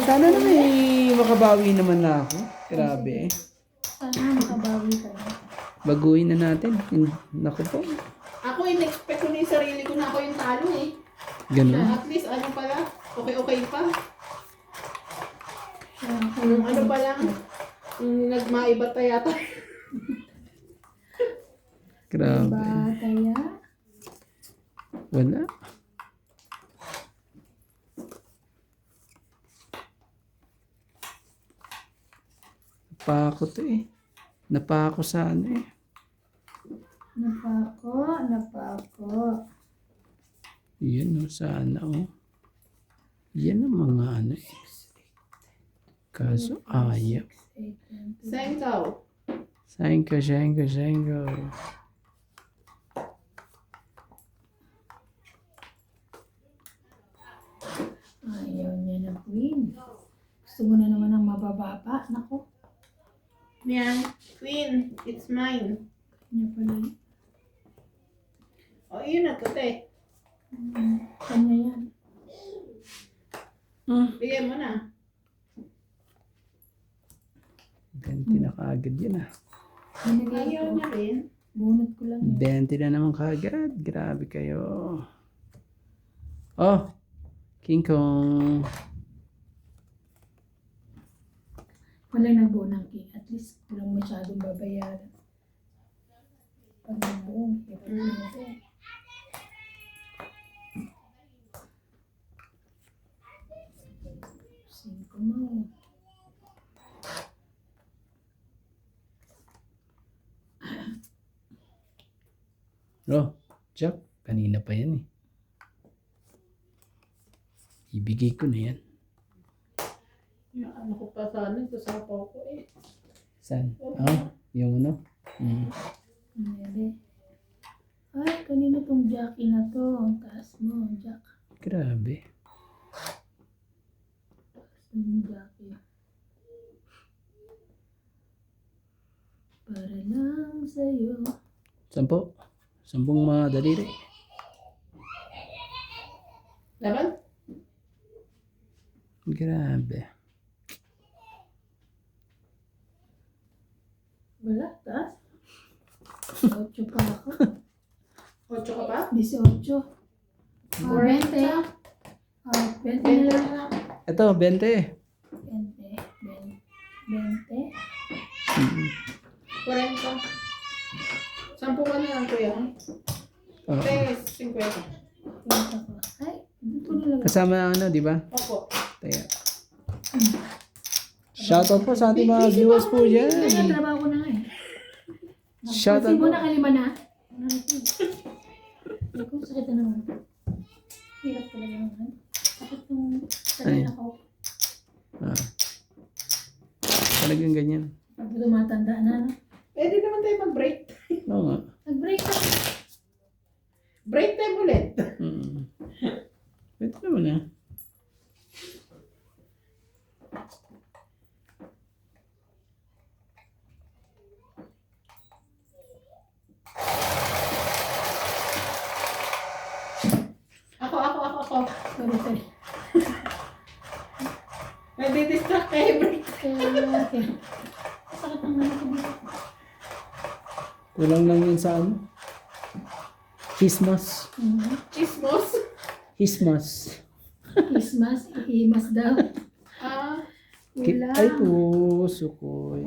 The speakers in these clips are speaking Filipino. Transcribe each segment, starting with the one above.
Sana naman makabawi naman na ako. Grabe. Sana makabawi ka na. Baguhin na natin. Naku po. Ako, in-expect ko na yung sarili ko na ako yung talo eh. Ganun. At least, ano pala, okay pa. Kaya Ano pa lang, nagmaiba yata. Grabe. ba kaya? Wala. Napako to eh. Napako sa ano eh. Napako. Yan o, sana o. Yan ang mga ano eh. Kaso ayaw. Senkaw. Sengko. Ayaw niya na queen. Gusto mo na naman ang mabababa. Nako. Yan, queen, it's mine. Kanya pala yun. O, yun na to, te. Kanya yan. Bigyan mo na. Benti na kaagad yan ah. Binigay Ayaw ko. niya rin. Bunot ko lang yun. 20 na naman kaagad. Grabe kayo. Oh! King Kong. Walang nagbuo ng king. At least walang masyadong babayaran. Pag nagbuo, hirap na ito. Singko mo. Oh, Jack. Kanina pa yan eh. Ibigay ko na yan. Yung ano ko pa sana, sasapaw ko eh. Saan? Ah, yung ano? Hindi. Ay, kanina tong Jackie na to. Ang taas mo, Jack. Grabe. Yung Jackie. Para lang sa'yo. 10. 10 mga daliri. Laban? Grabe. Wala, taas. 8 pa ako. 8 ka pa? 18. 20. 20 na lang. Ito, 20. 20. 40. 10 ka na lang, kuya. Oh. Te, 50. 20 ko. Ay, dito na lang. Kasama ang ano, di ba? Opo. Teka. Shoutout po sa ating mga viewers po dyan. Nagtatrabaho ko na nga eh. Shoutout Kasi mo po. nakalima na. Ikaw, sakit na naman. Hirap talaga naman. Sakit yung Ay. talaga ako. Ah. Talagang ganyan. Pag tumatanda na, no? Pwede naman tayo mag-break. Oo nga. Nag-break ka. Break time ulit. Pwede naman ah. Ako. Sorry. Nadi-distract kayo, break. Okay. Sakit ng mga ko dito. Kulang lang yun sa ano? Hismas. Chismos. Hismas. Christmas, ihimas daw. Ah, Wala. Ay po, sukoy.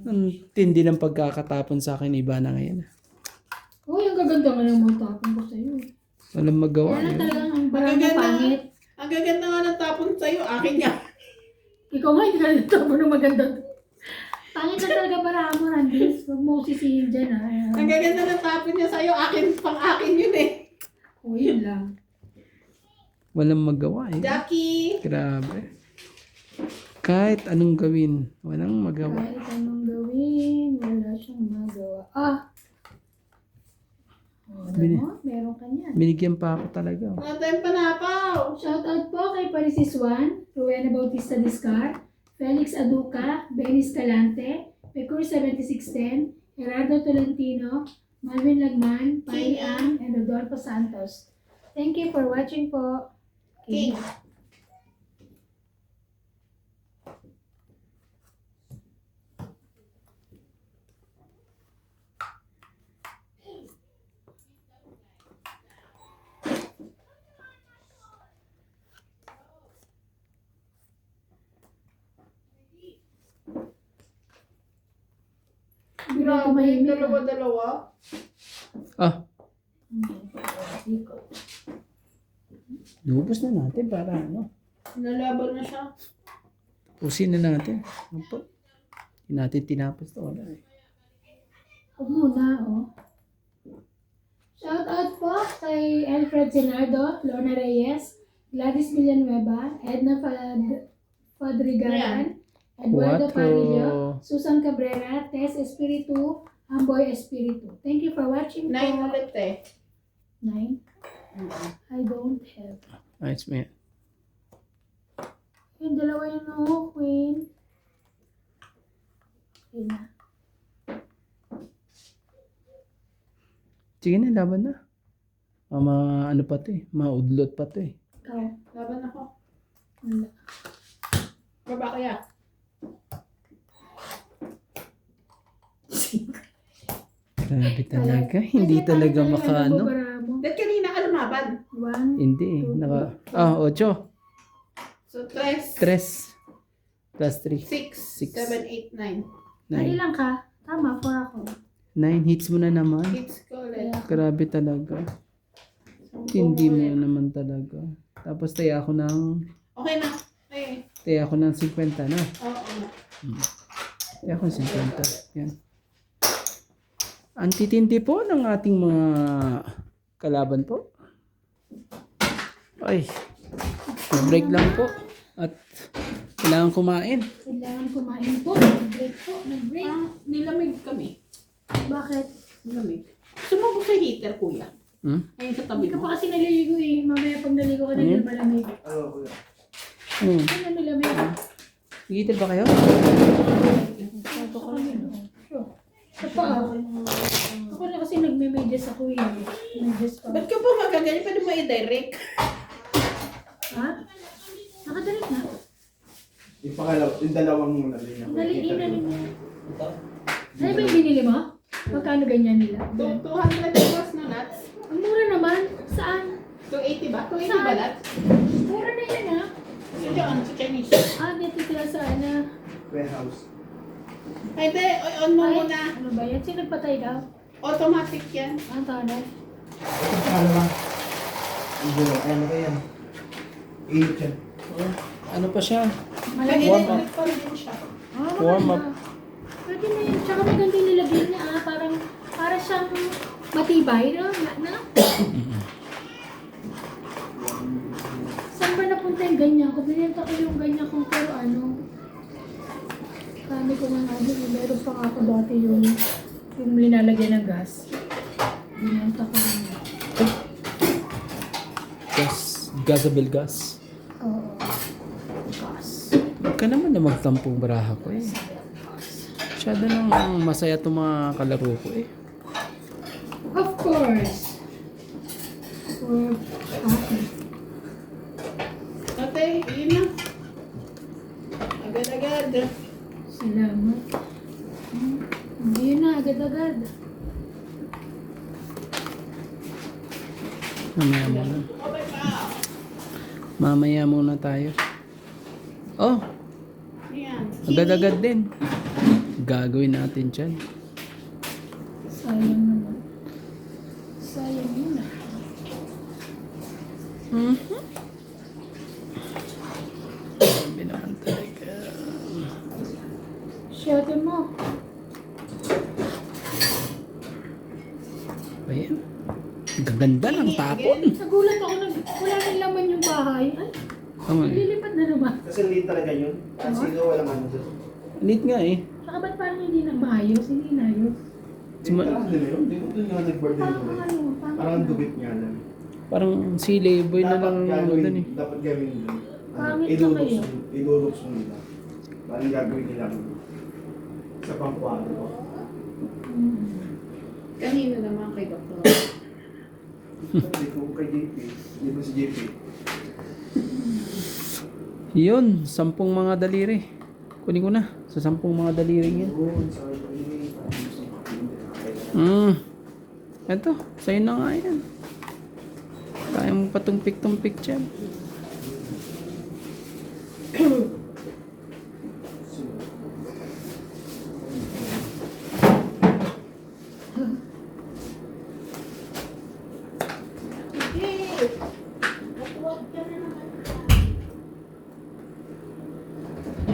Ang tindi ng pagkakatapon sa akin, iba na ngayon. Uy, ang gaganda nga ng mga tapon ko sa'yo. Walang magawa. Kaya lang Yun. talagang ang barang mo Magaganda. pangit. ang gaganda nga ng tapon sa'yo. Akin niya. Ikaw nga, hindi ka nagtapon ng maganda. Pangit na talaga barang mo, Randis. Huwag mo sisihin dyan, ha. Ang gaganda ng tapon niya sa'yo. Pang-akin yun eh. O, yun lang. Walang magawa eh. Jackie. Grabe. Kahit anong gawin, walang magawa. Kahit anong gawin, wala siyang magawa. Ah! O, Bini- mo? Meron ka niyan. Binigyan pa ako talaga. Wala tayong panapaw. Shoutout po kay Parisis Juan, Rowena Bautista Discar, Felix Aduca, Benny Escalante, Pecur 7610, Gerardo Tolentino, Marvin Lagman, Pai Ang, and Rodolfo Santos. Thank you for watching po. King. Grabe, Grabe, mahimik. dalawa-dalawa. Ah, lubos na natin para ano. Nalaban na siya. Pusin na natin. Ano po? Hindi natin tinapos to. Wala eh. Huwag muna, oh. Shout out po kay Alfred Senardo, Lorna Reyes, Gladys Villanueva, Edna Fadrigaran, Eduardo Cuatro. Parillo, Susan Cabrera, Tess Espiritu, Amboy Espiritu. Thank you for watching 9 po. ulit eh. 9? I don't have. Ayos mo yan. Yung dalawa yun, oh, Queen. Okay na. Sige na, laban na. Ano pa to eh. Maudlot pa to eh. Ikaw. Laban ako. Wala. Baba kaya. Grabe talaga. Hindi talaga makaano. Dahil kanina ka lumaban. 1, Hindi eh. 8. So, 3, 3 plus 3. 6, 7, 8, 9. ilang ka? Tama, 4 ako. 9 hits mo na naman. Hits ko ulit. Grabe talaga. Sampu Hindi mo ulit. naman talaga. Tapos taya ako ng Okay na. Okay. 50 na. Oo. Taya ako ng 50. Yan. Ang titindi po ng ating mga kalaban po. Ay, break lang po. At kailangan kumain. Kailangan kumain po. Nag-break po. Nag-break. Nilamig kami. Bakit? Nilamig. Sumabog sa heater, kuya. Ayun sa tabi Hindi ka mo. pa kasi naliligo eh. Mamaya pag naligo ka na, Ano hindi yun? malamig. Hmm. Ano nilamig? Gigitil ba kayo? Sabi ko kami. Sure. Sa paa. Ako na kasi nagme-medyas ako eh. Medyas pa. Ba't ka po magaganyan? Pwede mo i-direct. Ha? Nakadalit na. Yung dalawang muna din. Daliin mo. Ano ba yung binili mo? Magkano ganyan nila? 200 plus na nuts. Ang mura naman. Saan? 280 ba? 280 ba Saan? nuts? Mura na yan ah. Yun yung ano sa Chinese. Dito sila sa ano. Warehouse. Ay, de, on mo Ay, muna. ano ba yan? Sino nagpatay daw? Automatic yan. Ang tanay. Ano ba? Ano ba yan? 8 yan. Ano pa siya? Pwede Warm up. electric pa rin siya. Warm up. Pwede na yun. Tsaka maganda yung nilagyan niya Parang, para siyang matibay, no? Saan ba napunta yung ganyan ko? Binenta ko yung ganyan ko pero ano. Kami ko ng ano. Meron pa nga ako dati yung linalagyan ng gas. Binenta ko yun. Gasable gas. Oo. Gas. Huwag ka naman na magtampong baraha ko eh. Masyado nang masaya itong mga kalaro ko eh. Of course. For happy. Ate, yun na. Agad-agad. Salamat. Hindi na, agad-agad. Mamaya muna. Mamaya muna tayo. Oh, Yan. agad-agad din. Gagawin natin dyan. Sayang naman. Sayang yun ah. Sabi naman talaga. Shote mo. Ayan. Gaganda ng tapon. Nagulat ako na wala nang laman yung bahay. Ay, Tama eh. lilipat na naman. Kasi late talaga yun. At sino walang ano doon. Lit nga eh. Saka ba't parang hindi na maayos? Hindi na ayos. Parang nila yun. Di ko doon nga nag-birthday Parang ko. ano, Parang ang dubit nga lang. Parang si Layboy na lang doon eh. Dapat gawin doon. Pangit na kayo. Idurux mo nila. Parang gagawin nila sa pangkwado ko. Hmm. Kanina naman kay Doktor. Hindi ko kay JP. Hindi ba si JP? Yun, 10 mga daliri. Kunin ko na. Sa 10 mga daliri yun. Oo, sabi ko yun. Eto, sa'yo na nga yan. Kaya mo patumpik-tumpik dyan.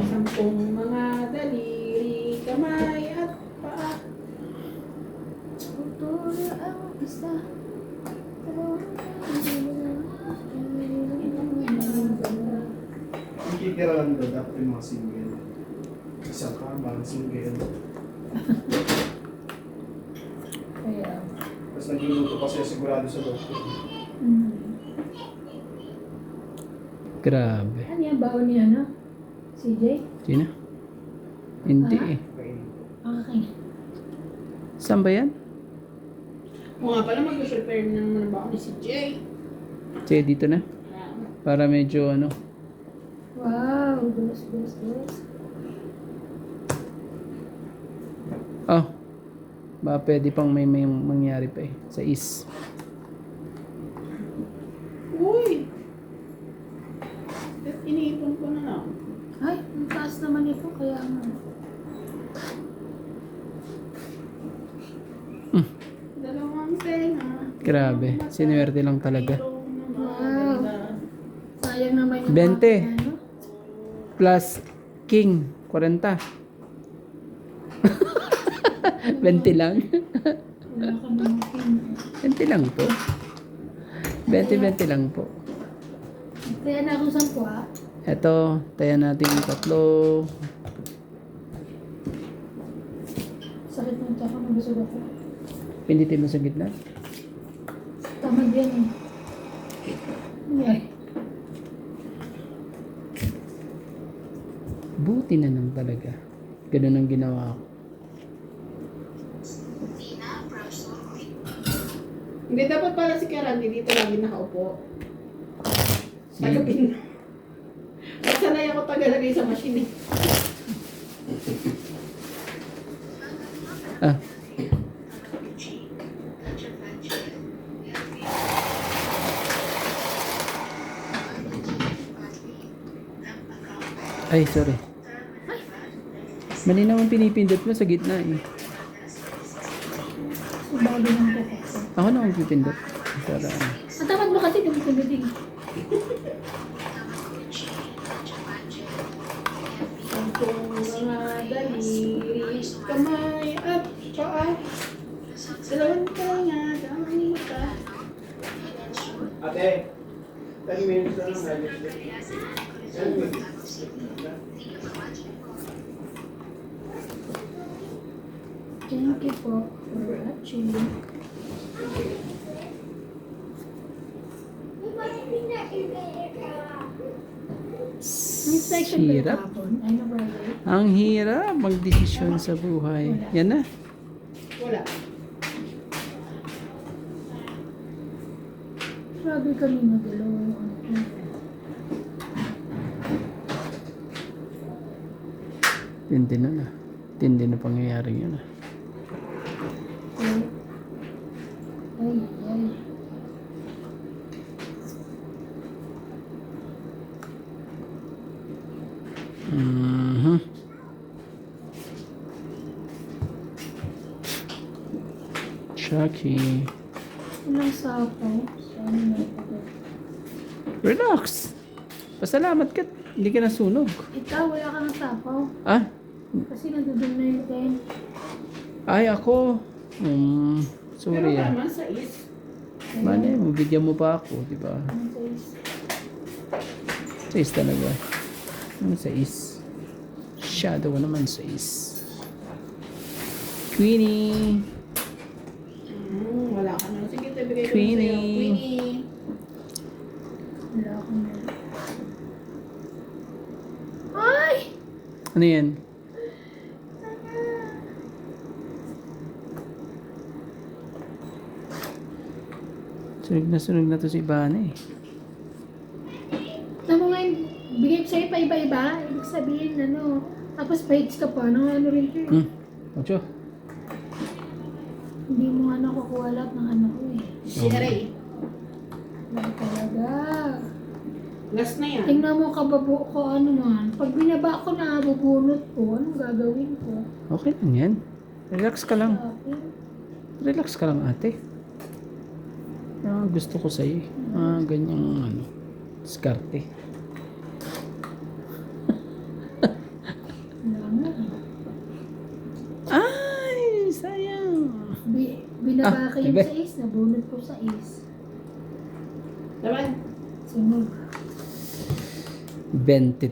Sampung mga daliri, kamay at paa. Putol ang isa. Hindi tira lang doon, dapat yung mga single. Isa ka, mga single. Kaya, Tapos nagluluto kasi sigurado sa loob. Grabe. ano yan, baon niya, no? CJ? Sino? Hindi Ah? eh. Okay. Saan ba yan? O nga pala, mag-prepare na naman ba ako ni si Jay? Che, dito na. Para medyo ano. Wow, dos. Oh. Ba pwede pang may mangyari pa eh. Sa is. Uy! Ba't iniipon ko na lang? Ay, ang taas naman ito, kaya nga. Dalawang tenga. Grabe. Sinuwerte lang talaga. Wow. Sayang naman yung 20. ano? Plus king. 40. 20 lang. Wala ka naman king. 20 lang po. 20 lang po. Kaya na akong 10 ah. Eto, tayo natin yung tatlo. Sakit ng tsaka, mabusog ako. Pinditin mo sa gitna. Tamad yan eh. Ay, Buti na lang talaga. Ganun ang ginawa ko. Hindi, dapat pala si Karandi dito lagi nakaupo. Tagapin. Sanay ako tagalagay sa machine eh. Ah, ay, sorry. Malinaw ang pinipindot mo sa gitna eh. subago ng kuko. Ako na ang pipindot. Para ano. Ang tamad mo kasi kung pinitig. Sampung mga daliri, kamay at paa. Dalawang tenga, dalawang mata. Ate, 10 minutes na lang. Thank you po for watching. May section ba yung Hirap. hapon? Ay, no, brother. Ang hirap magdesisyon sa buhay. Yan na. Wala. Grabe kami magalaw. Tindi na na. Tindi na pangyayari yun ah. Ay, ay. Mhm. Chucky. Walang sapaw. Sana na ito. Relax. Pasalamat ka. Hindi ka nasunog. Ikaw, wala kang sapaw. Ah? Kasi nandun na yung pen. Ay, ako. Pero Sorry ah. naman sa is. Mali, mabigyan mo pa ako, di ba? Ang size. Sa is talaga. Ano sa is? Shadow naman sa is. Queenie. Wala ka na. Sige, tabigay ko na sa'yo. Queenie. Queenie. Wala akong na. Ay! Ano yan? Sunog na to si Ivana eh. Alam mo nga, bigay ko sa'yo pa iba-iba. Ibig sabihin, ano, tapos pahits ka pa. Ano rin ko eh. Ocho. Hindi mo nga nakukuha lahat ng ano ko eh. Sherry. Wala talaga. Last na yan. Tingnan mo kababo ko ano man. Pag binaba ko na bubunot ko, anong gagawin ko? Okay lang yan. Relax ka lang. Sabi, Relax ka lang ate. Gusto ko sa'yo eh. Ganyang ano. Diskarte. wala mo. Ay! Sayang! Binaba ko yung iba. sa is, nabunot ko sa is. Naman. Sunog. 23.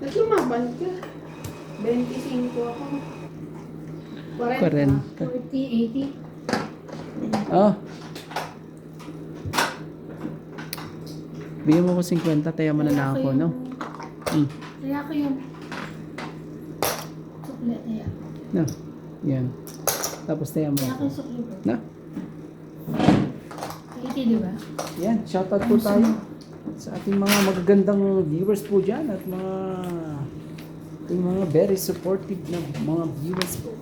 Naglumaban ka. 25 ako. 40. 40. 40, 80. Oh. Bigyan mo ko 50, tayo mo na ako, no? Kaya ko yung sukle, kaya. No. Yan. Tapos tayo mo Kaya ko ako. yung sukle ko. Na? 80, di ba? Yan. Shoutout po tayo sa ating mga magagandang viewers po dyan at ating mga very supportive na mga viewers po.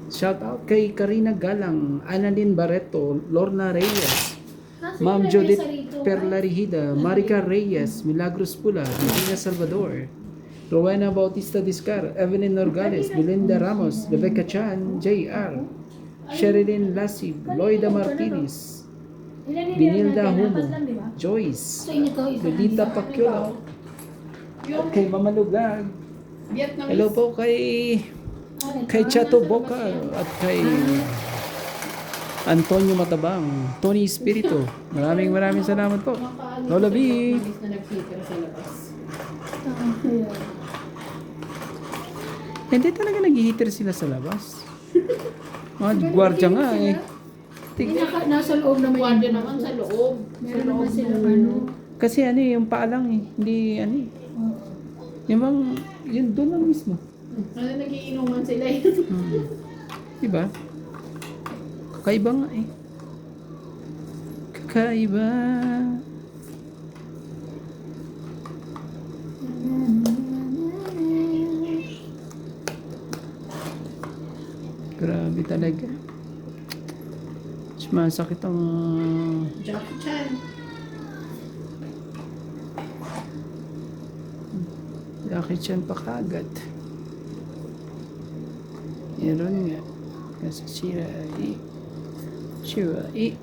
Shoutout kay Karina Galang, Annalyn Barreto, Lorna Reyes, Nasaan Ma'am yung Judith sa rito? Perlarihida, Marica Reyes, Milagros Pula, Divina Salvador, Rowena Bautista Discar, Evelyn Norgales, Belinda Ramos, Rebecca Chan, JR, Sherilyn Lasib, Loida Martinez, Ilan yung Binilda natin? Humo, Apat lang, di ba? Joyce, So, inyo to, isa Lolita lang. Pacquiao, Yung kay Mama Lugag. Vietnamese. Hello po kay Ito, Chato nasa Boca labas yan. at kay Antonio Matabang, Tony Espiritu. Maraming salamat po. Makaalis Lola sa B. Vietnamese na nagtitira sa labas. Kaya. Hindi talaga nag-heater sila sa labas. Mga gwardiya nga eh. Nasa loob naman Guardia naman sa loob. Meron naman sila ano. Kasi ano eh, yung paa lang eh. Hindi ano eh. Oo. Yung bang, yun doon lang mismo. Ano nagiinuman sila eh. Diba? Kakaiba nga eh. Kakaiba. Grabe talaga. Sumasakit ang... Jackie Chan. Bakit yan pa kagad? Meron nga. Kasi Shirai.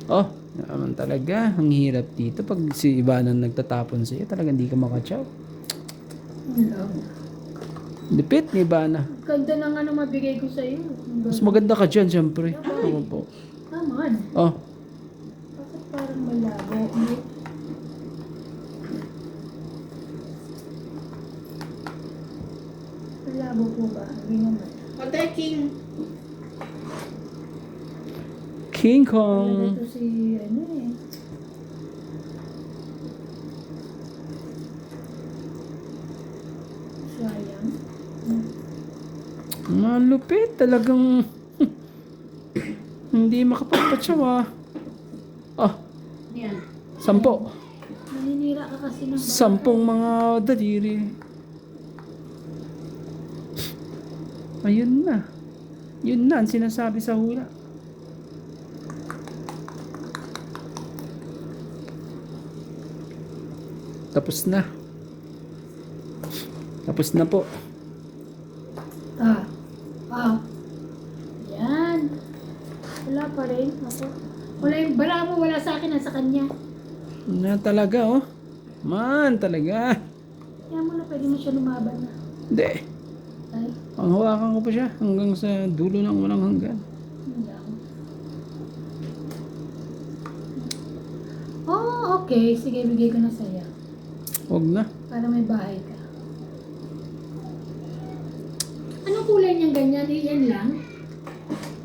Oh, naman talaga. Ang hirap dito. Pag si Ivanan nagtatapon sa'yo, talagang di ka makatsaw. Hello. Lipit ni Ivana. Ganda ng ano mabigay ko sa'yo. Mas maganda ka dyan, siyempre. Ako po. Naman. Oh, Bakit parang malabo? Malabo po ba? Hindi naman. Patay King. King Wala Kong. dito si ano eh. Sayang. Malupit. Talagang... hindi makapagpatsaw ah. Oh, Yan. 10. Naninira ka kasi ng 10 mga daliri. Ayun na. Yun na ang sinasabi sa hula. Tapos na. Tapos na po. Ah. Ah. Yan. Wala pa rin. Ako. Wala yung bara mo, wala sa akin, nasa kanya. Na talaga oh. Man talaga. Kaya mo na pwede mo siya lumaban na. Hindi. Ay, Ang hawakan ko pa siya hanggang sa dulo ng walang hanggan. hindi ako. Oh, okay. Sige, bigay ko na sa'yo. Huwag na. Para may bahay ka. Anong kulay niyang ganyan? Yan lang?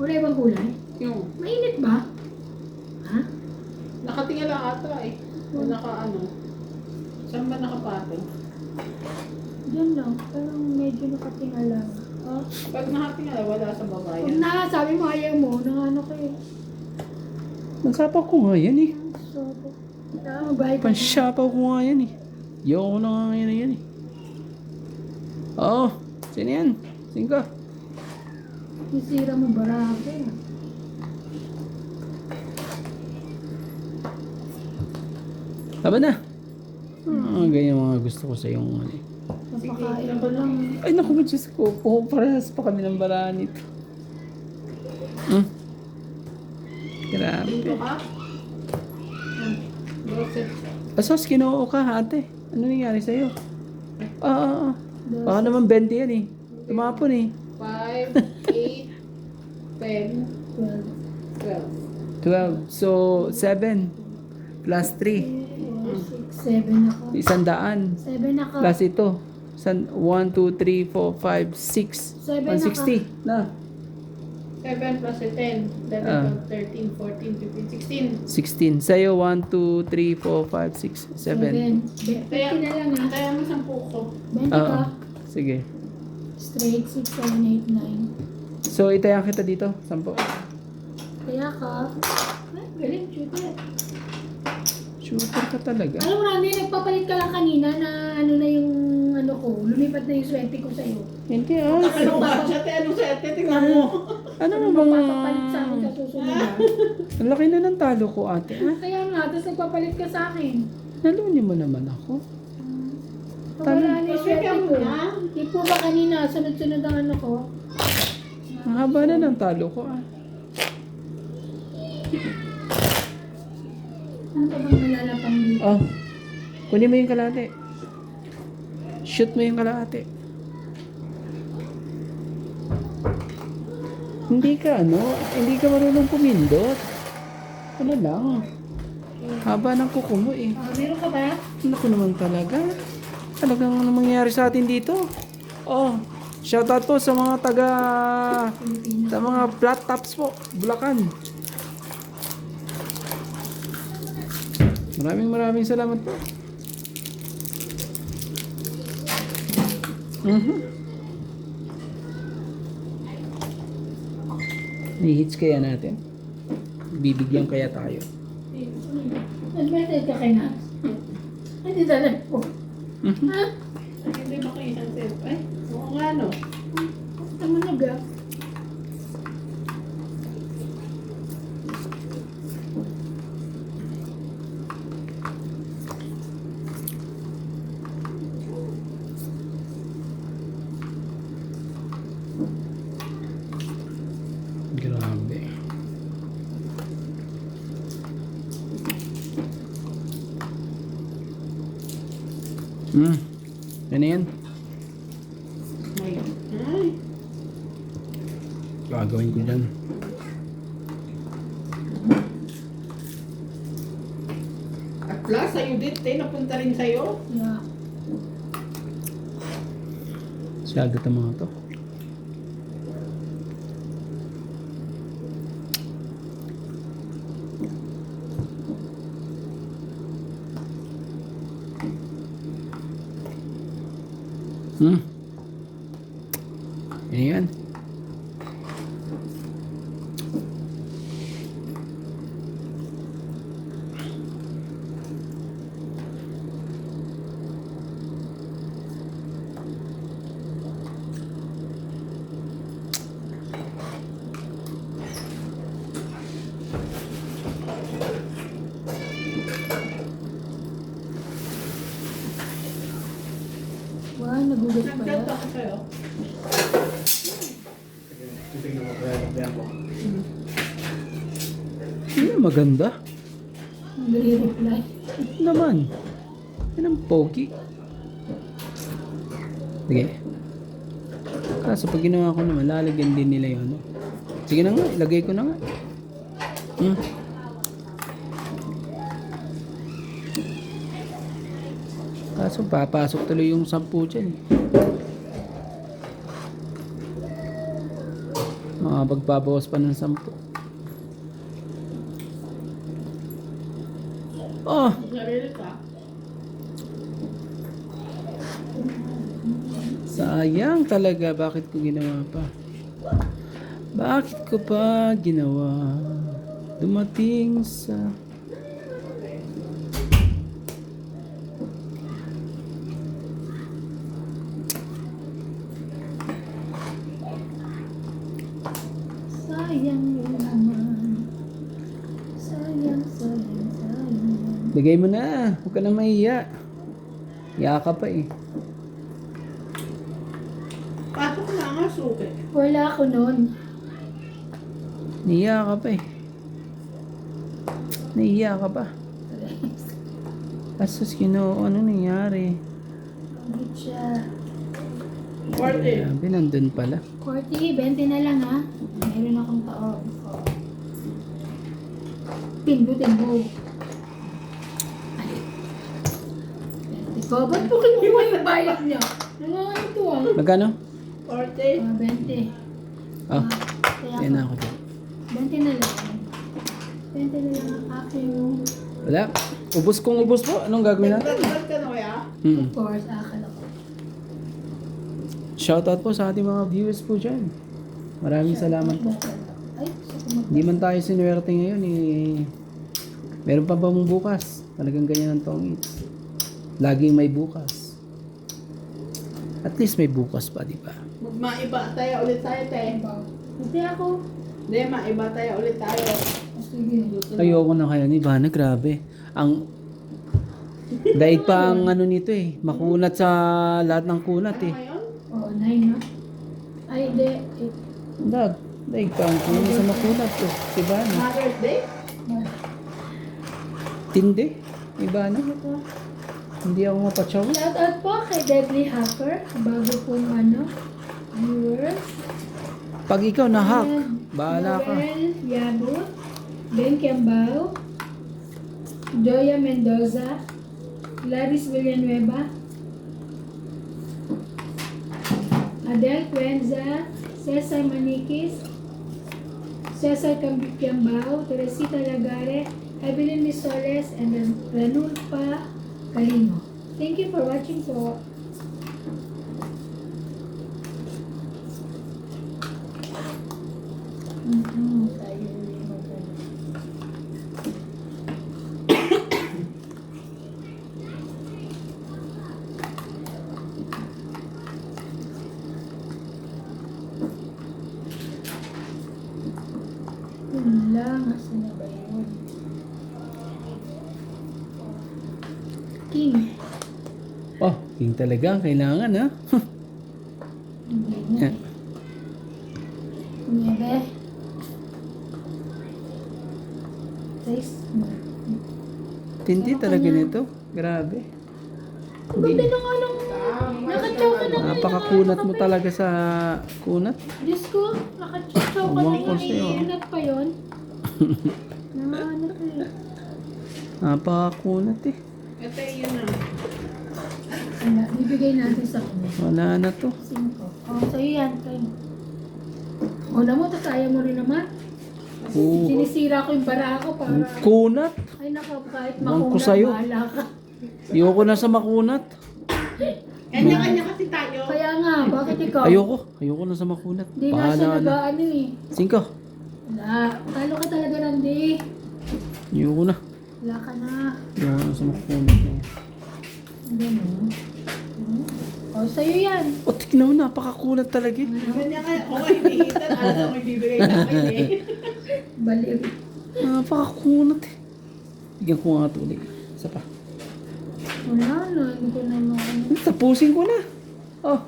Wala ibang kulay? Yung. Mainit ba? Ha? Nakatingala ata eh. O naka ano. Saan ba nakapatong? Diyan lang. Parang medyo nakatingala. Oh, Pag nahati nga, wala sa huwag babayan. na, sabi mo ayaw mo, nang ano kayo. Nagsapaw ko nga yan eh. So, magbayad ka. Pansapaw ko nga yan eh. Yoko na nga ngayon yan eh. Oo. Sino yan? Sino ka? Sisira mo barako. Tama na. Ganyan mga gusto ko sa yung ano eh. Napakain ko lang. Ay naku, Diyos ko. Parehas pa kami ng baraan nito. Grabe. Dito ka? Grocery. Asos, kinoo ka ate. Ano nangyari sa'yo? Baka naman 20 yan eh. Tumapon eh. 5, 8, 10, 12. 12. So, 7 plus 3. 7 ako. 100. 7 ako. Plus ito. 1, 2, 3, 4, 5, 6. 7 160. Na. 7 plus 10, 11, 12, 13, 14, 15, 16. 16. Sa'yo, 1, 2, 3, 4, 5, 6, 7. 7. 20 na lang ah. Kaya mo 10 ko. 20 Oo. ka. Sige. Straight, 6, 7, 8, 9. So, itayang kita dito. 10. Kaya ka. Ay, galing, shooter. Shooter ka talaga. Alam mo, Randy, nagpapalit ka lang kanina na ano na yung ano ko. Lumipat na yung swerte ko sa'yo. Hindi ah. Ano ba? Siyate, anong sete? Tingnan mo. Ano mo Ano bang... papapalit sa akin sa susunod ah? Ang laki na ng talo ko ate. Ah, Kaya nga, tapos nagpapalit ka sa akin. nalunin mo naman ako. Wala na yung swerte Bigyan mo ko. na. Di po ba kanina, sunod-sunod ang ano ko? Ang haba na ng talo ko ah. Ano ka bang nalalapang dito? Oh. Kunin mo yung kalate. Shoot mo yung kalate. Hindi ka hindi ka marunong pumindot. Ano lang. Haba ng kuko mo eh. Meron ka ba? Naku naman talaga. Talagang ano mangyayari sa atin dito? Oh, shoutout po sa mga sa mga flat tops po, Bulacan. Maraming salamat po. Ni-hits kaya natin? Bibigyan kaya tayo? Admitted ka kay Nas. Hindi talaga po. Ha? Hindi ba kayo isang set? Ay, oo nga no. Tama na ga. Grabe. Ano yan? Ay. Gagawin ko dyan. At last, sa'yo din, napunta rin sa'yo. Yeah. Masyado ito mga to. Ano yan? Wow, nagulat pala. Nag-chat ako sa'yo. Titignan mo kaya mo. Ano maganda? Nagre-reply. Naman. Yan ang pogi. Sige. Kaso pag ginawa ko naman, lalagyan din nila yun. No? Sige na nga, ilagay ko na nga. Kaso papasok tuloy yung 10 dyan. Pagbabawas pa ng 10. Oh! Sarili ka. Sayang talaga. Bakit ko ginawa pa? Bakit ko pa ginawa? Dumating sa... Sayang yun naman. Sayang, sayang, sayang. Bigay mo na. Huwag ka na mahiya. Hiya ka pa eh. Pasok na nga suki. Wala ako nun. Nahiya ka pa eh. Nahiya ka pa. Asus, Ginoo, ano nangyari? Pagit siya. 40. Grabe, nandun pala. 40, 20 na lang ha. Meron akong taon. Pindutin mo. Ay. 20 ko. Ba't po kinukuha yung bayad niya? Ito ah. Magkano? 40. 20. Ah, Kaya yan na ako dyan. 20 na lang. 20 na lang ang aking. Wala. Ubus kong ubus po. Anong gagawin natin? Nagdagdag ka na kaya? Of course, akala ko. Shoutout po sa ating mga viewers po dyan. Maraming salamat po. Ay, sa Hindi man tayo sinuwerte ngayon eh. Meron pa ba mong bukas? Talagang ganyan ang tongits. Laging may bukas. At least may bukas pa, di ba? Maiba tayo ulit tayo, te. Hindi ako. Hindi, maiba tayo ulit tayo. Sige. Ayoko na kaya ni Ivana, grabe. Ang daig pa ang ano nito eh. Makunat sa lahat ng kunat eh. Ngayon? Oo, 9 na. Ay, hindi. Daig pa ang kunat sa makunat ko. Si Ivana. Mother's Day? Tindi. Ivana. Hindi ako mapatsaw. Shout out po kay Deadly Hacker. Bago pong viewers. Pag ikaw na-hack, bahala ka. Noel Yabut. Ben Kiambao. Joya Mendoza. Gladys Villanueva. Adel Cuenza. Cesar Maniquis. Cesar Kiambao. Teresita Lagare. Evelyn Misoles. And Ranulfa Calino. Thank you for watching po. Tayo ulit mag-ano. Yun lang. Asan na ba yun? King. Oh, king talaga ang kailangan ha. Hindi na. Yeah. Niebe. Taste mo. Tindi talaga nito. Grabe. Ang ganda ng anong nakatsaw ka na. Napakakunat mo talaga sa kunat. Diyos ko, nakatsaw ka na Umang ko sa'yo. iinat pa yun. Ano to eh. Napakakunat eh. Ito yun na. Wala, bibigay natin sa kanya. Wala na to. 5. Oh, sa'yo yan. Kayo. O na mo, tataya mo rin naman. Oo. Sinisira ko yung bara ko para... Kunat. Ay nako, kahit Ewan ko makunat, sa'yo. bahala ka. Ayoko na sa makunat. Kanya-kanya kasi tayo. Kaya nga, bakit ikaw? Ayoko na sa makunat. Hindi na siya Bahala ka na. nag-ano eh. 5. Wala. Talo ka talaga, Randy. Ayoko na. Wala ka na. Ayoko na sa makunat na yan. Ganun. O, sa'yo yan. O, tignan mo, napakakunat talaga eh. Kanya-kanya. Okay, hinihitan. Alas ako ibibigay sa akin eh. Baliw. Napakakunat eh. Bigyan ko nga ito ulit. Isa pa. Wala na. Hindi ko na ano. Tapusin ko na. Oh.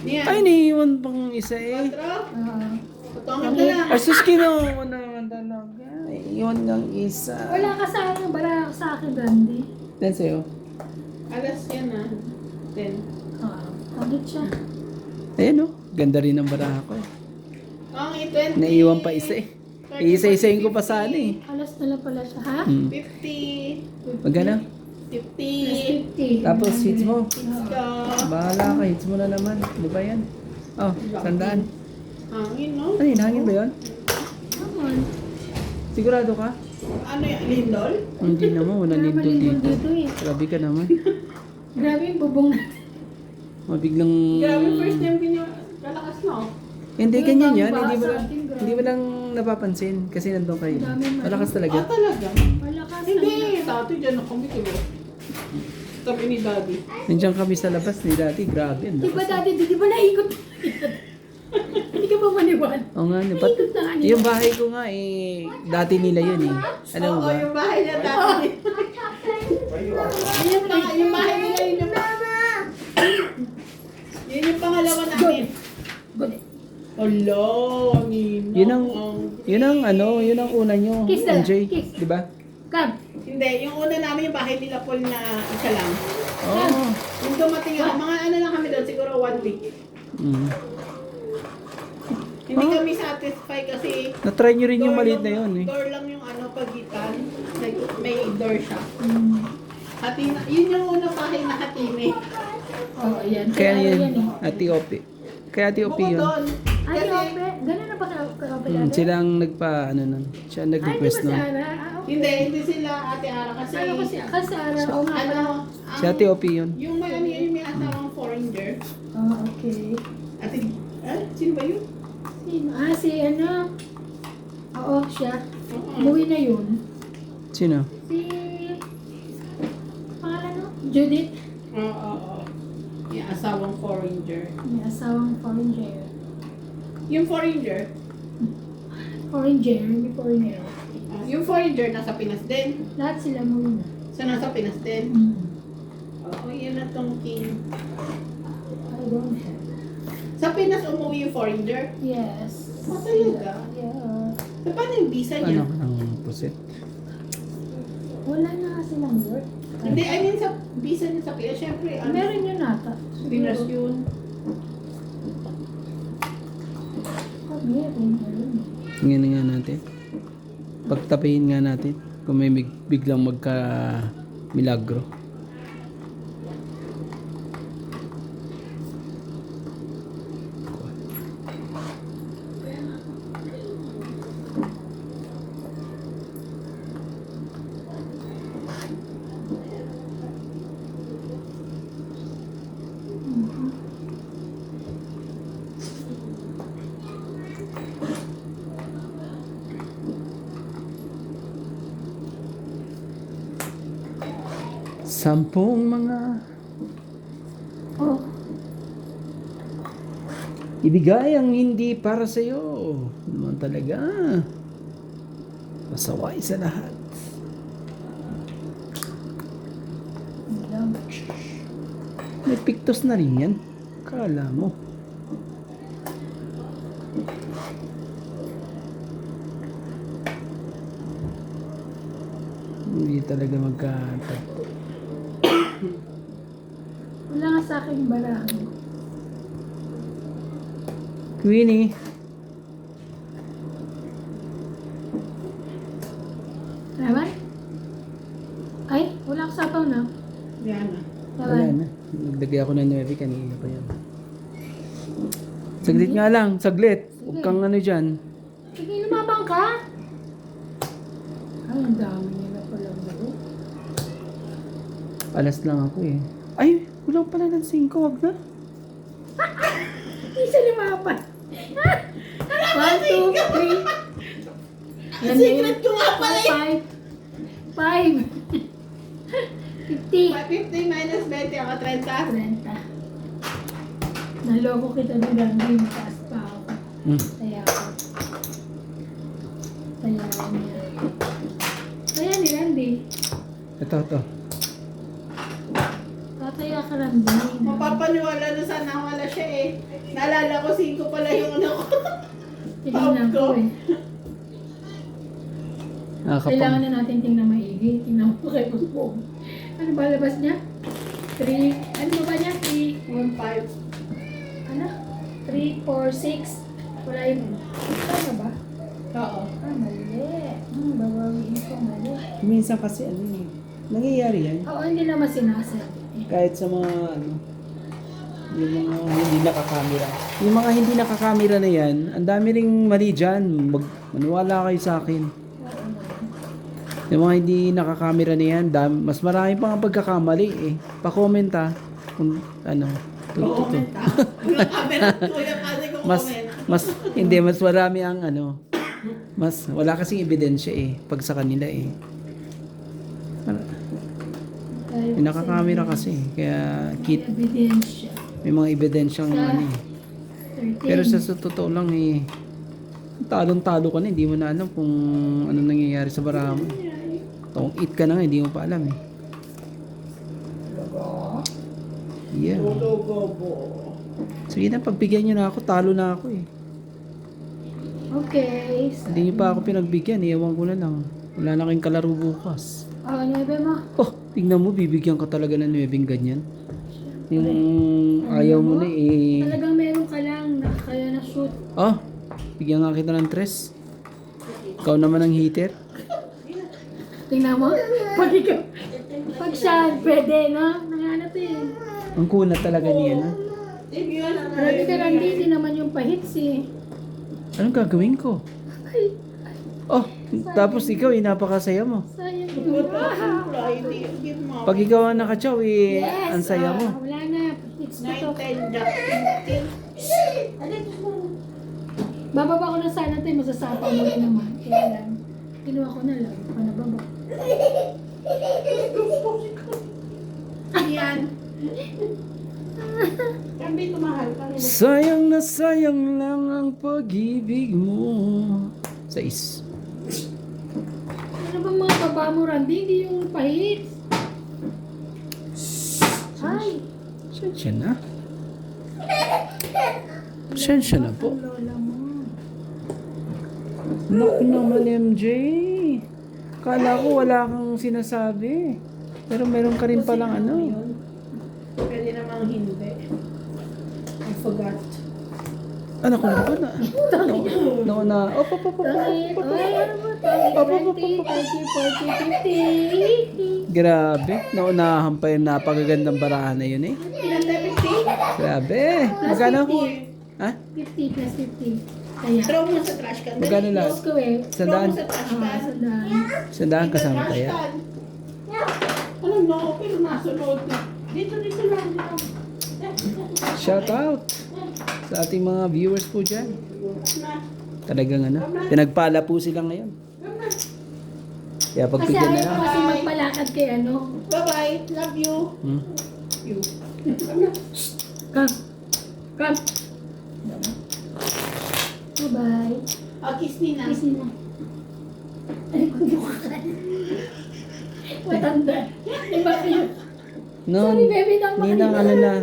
Niyan. Ay, naiiwan pang isa eh. 4. Ah, Tutongin ka na. Asus, kinuha naman talaga. Iwan ng isa. wala ka sa ano. Bara sa akin, Randy. Then sa'yo. Alas yan na. 10. Ah, pagit siya. Ayun oh. Ganda rin ang baraha ko eh. Ang 20. Naiiwan pa isa eh. Iisa-isayin ko pa sana eh. Alas na lang pala siya, ha? 50. Magana? 50. 50. Tapos hits mo. Go. Bahala ka, hits mo na naman. Di ba yan? Oh, 100. Hangin, no? Ano yun? Hangin ba yun? Come on. Sigurado ka? Ano yung lindol? Hindi naman, walang Wala lindol malindol dito. dito eh. Grabe ka naman. Grabe yung bubong natin. Mabiglang... Grabe, first time ko niya kalakas na. Hindi Yung ganyan dami yan. ba Hindi mo sa lang, atin, grabe. hindi mo lang napapansin kasi nandun kayo. Ang dami Malakas talaga. Ah, talaga? Malakas. Hindi, dati dyan ako kami diba? Sabi ni Daddy. Nandiyan kami sa labas ni dati. Grabe. ang Di ba lakas. dati, di ba naikot? Hindi ka ba maniwala? Oo nga, ba't, Naikot na nga nila. yung bahay ko nga dati nila yun eh. Alam mo Oo, ba? yung bahay niya dati. Yun na, yung bahay nila yun yung... Yun yung pangalawa namin. Good. Hello, Nino. Yun ang una nyo, Kiss na lang, MJ. kiss. Di ba? Come. Hindi, yung una namin yung bahay nila Paul na isa lang. Oo. Yung dumating ako, mga ano lang kami doon, siguro 1 week. Mm. Hindi kami satisfied kasi Na-try nyo rin yung door maliit lang- na yun eh. Door lang yung ano, pagitan. Like, may door siya. Mm. Hatina, yun yung unang bahay na hatime. Oh, ayan. Kaya yan yun, eh. Ate Opi. Kaya Ate Opi Bukod yun. doon. Ay, Kasi, ope. Ganun na ba ka-ope Sila ang nun. Siya ang Ay, di ba nag-request si nun. Ara? Ah, okay. hindi sila Ate Ara kasi, Ano kasi Ara, oo nga pala. ano, Si Ate Opi yun. yung may ano yun, yung may asawang foreigner. Oh, okay. Ate, sino ba yun? Sino? Ah, si ano? Oo, siya. Oo. Umuwi na yun. Sino? Si... Pangalan no? Judith. Oo. Yung asawang foreigner. May asawang foreigner. Yung foreigner, Foreigner, may foreigner. yung foreigner nasa Pinas din. Lahat sila umuwi na. So, nasa Pinas din. Mm. Oo, yun na tong king. I don't have. Sa Pinas umuwi yung foreigner. Yes. Ah, talaga? Yeah. So, paano yung visa niya? Ano ang pusit? Wala na nga silang work. Hindi, I mean sa visa niya sa Pinas, syempre, ano? Meron yun nata. Pinas yun. Oh, meron. Tingnan nga natin. Pagtapihin nga natin. Kung may biglang magka-milagro. Sampung mga Oh, ibigay ang hindi para sa iyo. Naman talaga. Pasaway sa lahat. lang. May pictos na rin yan. Kala mo. Hindi talaga magkatagpo. Wala nga sa akin barang. Queenie. Naman? Ay, wala akong sapaw na. Yan na. Wala Naman? na. Nagdagay ako ng 9 kanina pa yan. Saglit nga lang. Saglit. Huwag kang ano dyan. Sige, lumabang ka. Ay, ang dami nila pala mo. Alas lang ako eh. Ay, kulang pala ng 5. Wag na. Isa lumaban. 1, 2, 3. Secret ko nga pala eh. 5. 50. 50 minus 20 ako 30. 30. Naloko kita ng ganda, mataas pa ako. Kaya ako. Kaya niya. Kaya ni Randy. Ito. Tataya ka Randy. Mapapaniwala na sana wala siya eh. Naalala ko 5 pala yung ano ko. Tinignan ko eh. Kailangan Nakakapang. na natin tingnan maigi. Tingnan mo kay Pusbong. Ano ba labas niya? 3. Ano ba niya? 3. 1.5. Ano? 3, 4, 6. Wala yun. Tama ba? Oo. Ah, mali. Babawiin ko mali. Minsan kasi ano eh. Nangyayari yan. Oo, hindi naman sinasabi. Kahit sa mga ano. Yung mga hindi nakakamera. Yung mga hindi nakakamera na yan, ang dami ring mali dyan. Maniwala kayo sa akin. Yung mga hindi nakakamera na yan, mas marami pang pagkakamali eh. Pa-comment ha. Kung ano. Comment ha. Yung camera, kuya, paano ko Mas, comment? hindi, mas marami ang ano, mas, wala kasing ebidensya eh, pag sa kanila eh. May nakakamera kasi, kaya Ebidensya. may mga ebidensyang Sa- ano eh. 13. Pero sa totoo lang eh, talong-talo ka na, hindi mo na alam kung ano nangyayari sa bara mo. Tong eat ka na nga, hindi mo pa alam eh. Yeah. Sige na, pagbigyan nyo na ako, talo na ako eh. Okay. Hindi nyo pa ako pinagbigyan, ewan ko na lang. Wala na kayong kalaro bukas. Nebe mo. Oh, tingnan mo, bibigyan ka talaga ng 9 ganyan. Yung ayaw mo na eh. Talagang meron ka lang na kaya na shoot. Oh, bigyan nga kita ng 3. Ikaw naman ang heater. Tingnan mo. Pag ikaw. Pag siya, pwede, no? Nanganap eh. Ang kunat talaga niya na. Grabe ka lang din naman yung pahits eh. Anong gagawin ko? Ay, Oh, tapos ikaw eh, napakasaya mo. sayang yun. Friday, give mo. Pag ikaw ang nakachaw eh, ang saya mo. Wala na. It's 9, to. 10, Jack, 15. Bababa ko na sana tayo, masasapa mo rin naman. Kaya lang, kinuha ko na lang. Panababa. Yan. Kambi, tumahal ka rin. Sayang na sayang lang ang pag-ibig mo. 6. Ano ba mga baba mo, Randy? Hindi yung pahits. Ay, Pasensya na. Pasensya na po. ang lola mo. Naku naman MJ. Kala ko wala kang sinasabi. Pero meron ka rin palang ano. Pwede namang hindi. I forgot. Ano ko na ba na? Na. Op. Ay, ano ba? 20, 30, 40, 50. Grabe. Naunahan pa yung napakagandang barahan na yun eh. Ilan na 50? Grabe. Magkano? 50. Ha? 50 plus 50. Kaya. Throw mo sa trash can. Magkano lahat? Let's go eh. Sandaan. Throw mo sa trash can. Sandaan. Sandaan kasama kaya. Ano no? Pero nasunod na. Dito lang. Shout out sa ating mga viewers po dyan. Na. Talagang ano. Pinagpala po sila ngayon. Kaya Kasi pagbigyan na ayaw ko lang. kasi magpalakad kay ano. Bye-bye. Love you. Hmm? You. Come. Come. Bye-bye. Kiss ni na. Kiss mo. Ay, kubukan. Matanda. Iba kayo. No, Sorry, baby, nang ninang makayo. ano na.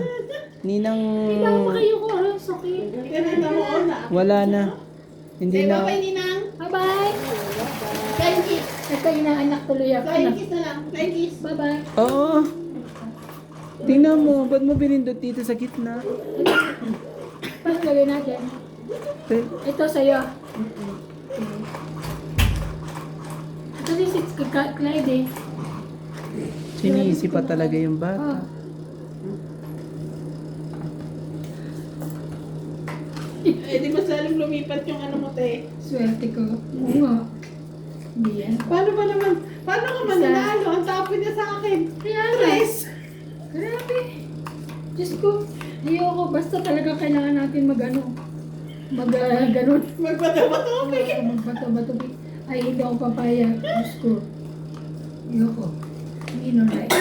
Ninang Ilang makayo ko. Ay, sakit. Ganun mo na. wala na. Hindi Say na. bye-bye, Ninang. Bye-bye. Flying kiss. Ito yung anak tuloy ako na. Flying kiss na lang. Flying kiss. Bye-bye. Oo. Tingnan mo, ba't mo binindot dito sa gitna? Paano gawin natin? Eh, Ito sa'yo. Ito si Clyde eh. sinisi pa talaga yung Oh. bata. Eh, di mas lalong lumipat yung ano mo, te. Swerte ko. Oo nga. Hindi yan. Paano ba naman? Paano ka mananalo? Ang tapon niya sa akin. Kaya nga. Tres. Grabe. Diyos ko. Ayoko. Basta talaga kailangan natin mag-ano. Mag-ganon. Magbato-bato. Magbato-bato. Ay, hindi ako papayag. Diyos ko. Ayoko. Hindi no right.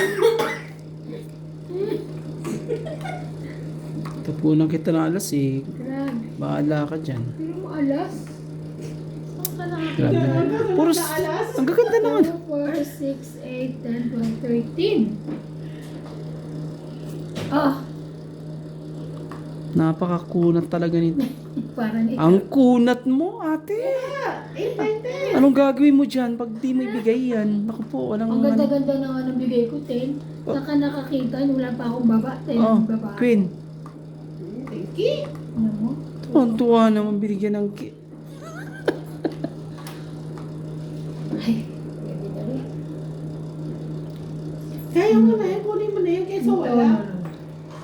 Tapunan kita ng alas eh. Grabe. Bahala ka dyan. Pero mo alas. Saan ka nakakita? Grabe na. Puros, ang gaganda naman. 4, 6, 8, 10, 12, 13. Ah, Napakakunat talaga nito. parang ito. Ang kunat mo, ate. Anong gagawin mo dyan pag di mo ibigay yan? Naku po, walang Ang ganda-ganda na nga ng bigay ko, 10. Saka nakakita, wala pa akong baba, 10 Oh, ang baba. Queen. Thank you. Ano mo? Tuwan-tuwa naman binigyan ng Ay, pwede na rin. Kaya mo na yan. Kunin mo na yun kaysa wala.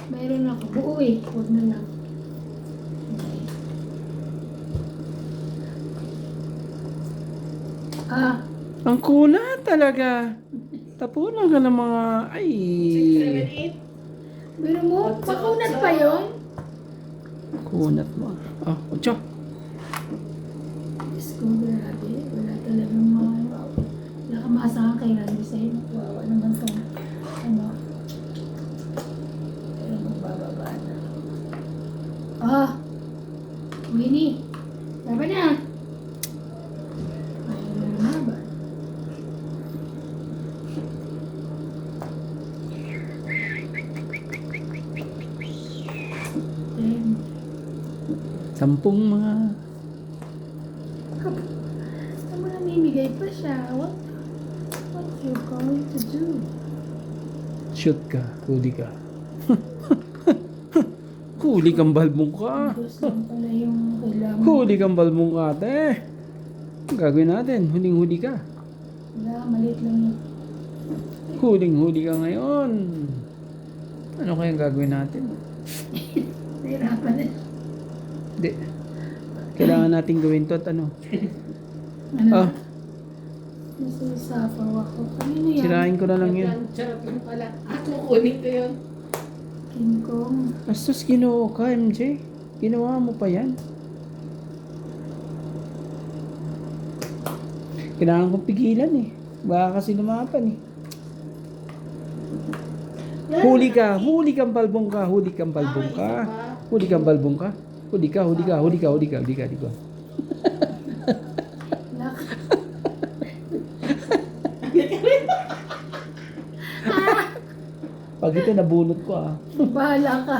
Mayroon ako. Buo eh. Huwag na lang. Ah, Ang kunat talaga. Tapunan ka ng mga, ay. 6, 7, 8. Pero mo, Otso, makunat otso. pa yun. Kunat mo. Ah, 8. Diyos ko, grabe. Wala talagang mga, wala ka maasahan kay Randy sa'yo. Wawa naman tong, ano. Pero magbababa na. Ah! Winnie! Laban na! Ayaw na lumaban. Then, 10 mga... ano namimigay pa siya? What you going to do? Shoot ka. Huli ka. Huli kang balbong ka. Gusto lang pala yung kailangan. Huli kang balbong ka, ate. Ang gagawin natin? Huling-huli ka. Wala, maliit lang yun. Huling-huli ka ngayon. Ano kayang gagawin natin? Nahirapan na. Hindi. Kailangan natin gawin to at ano? Ano? Ah, Nasisapaw ako. Kanino yan? sirain ko na lang yun. Charot lang pala. Kukunin ko yun. King Kong. Astos ginoo ka, MJ. Ginawa mo pa yan. Kailangan kong pigilan eh. Baka kasi lumapan eh. Huli ka, huli kang balbong ka, huli kang balbong ka. Huli kang balbong ka. Huli ka, huli ka, huli ka, huli ka, huli ka, huli ka. Lak. Pag ito nabunot ko ah. Bahala ka.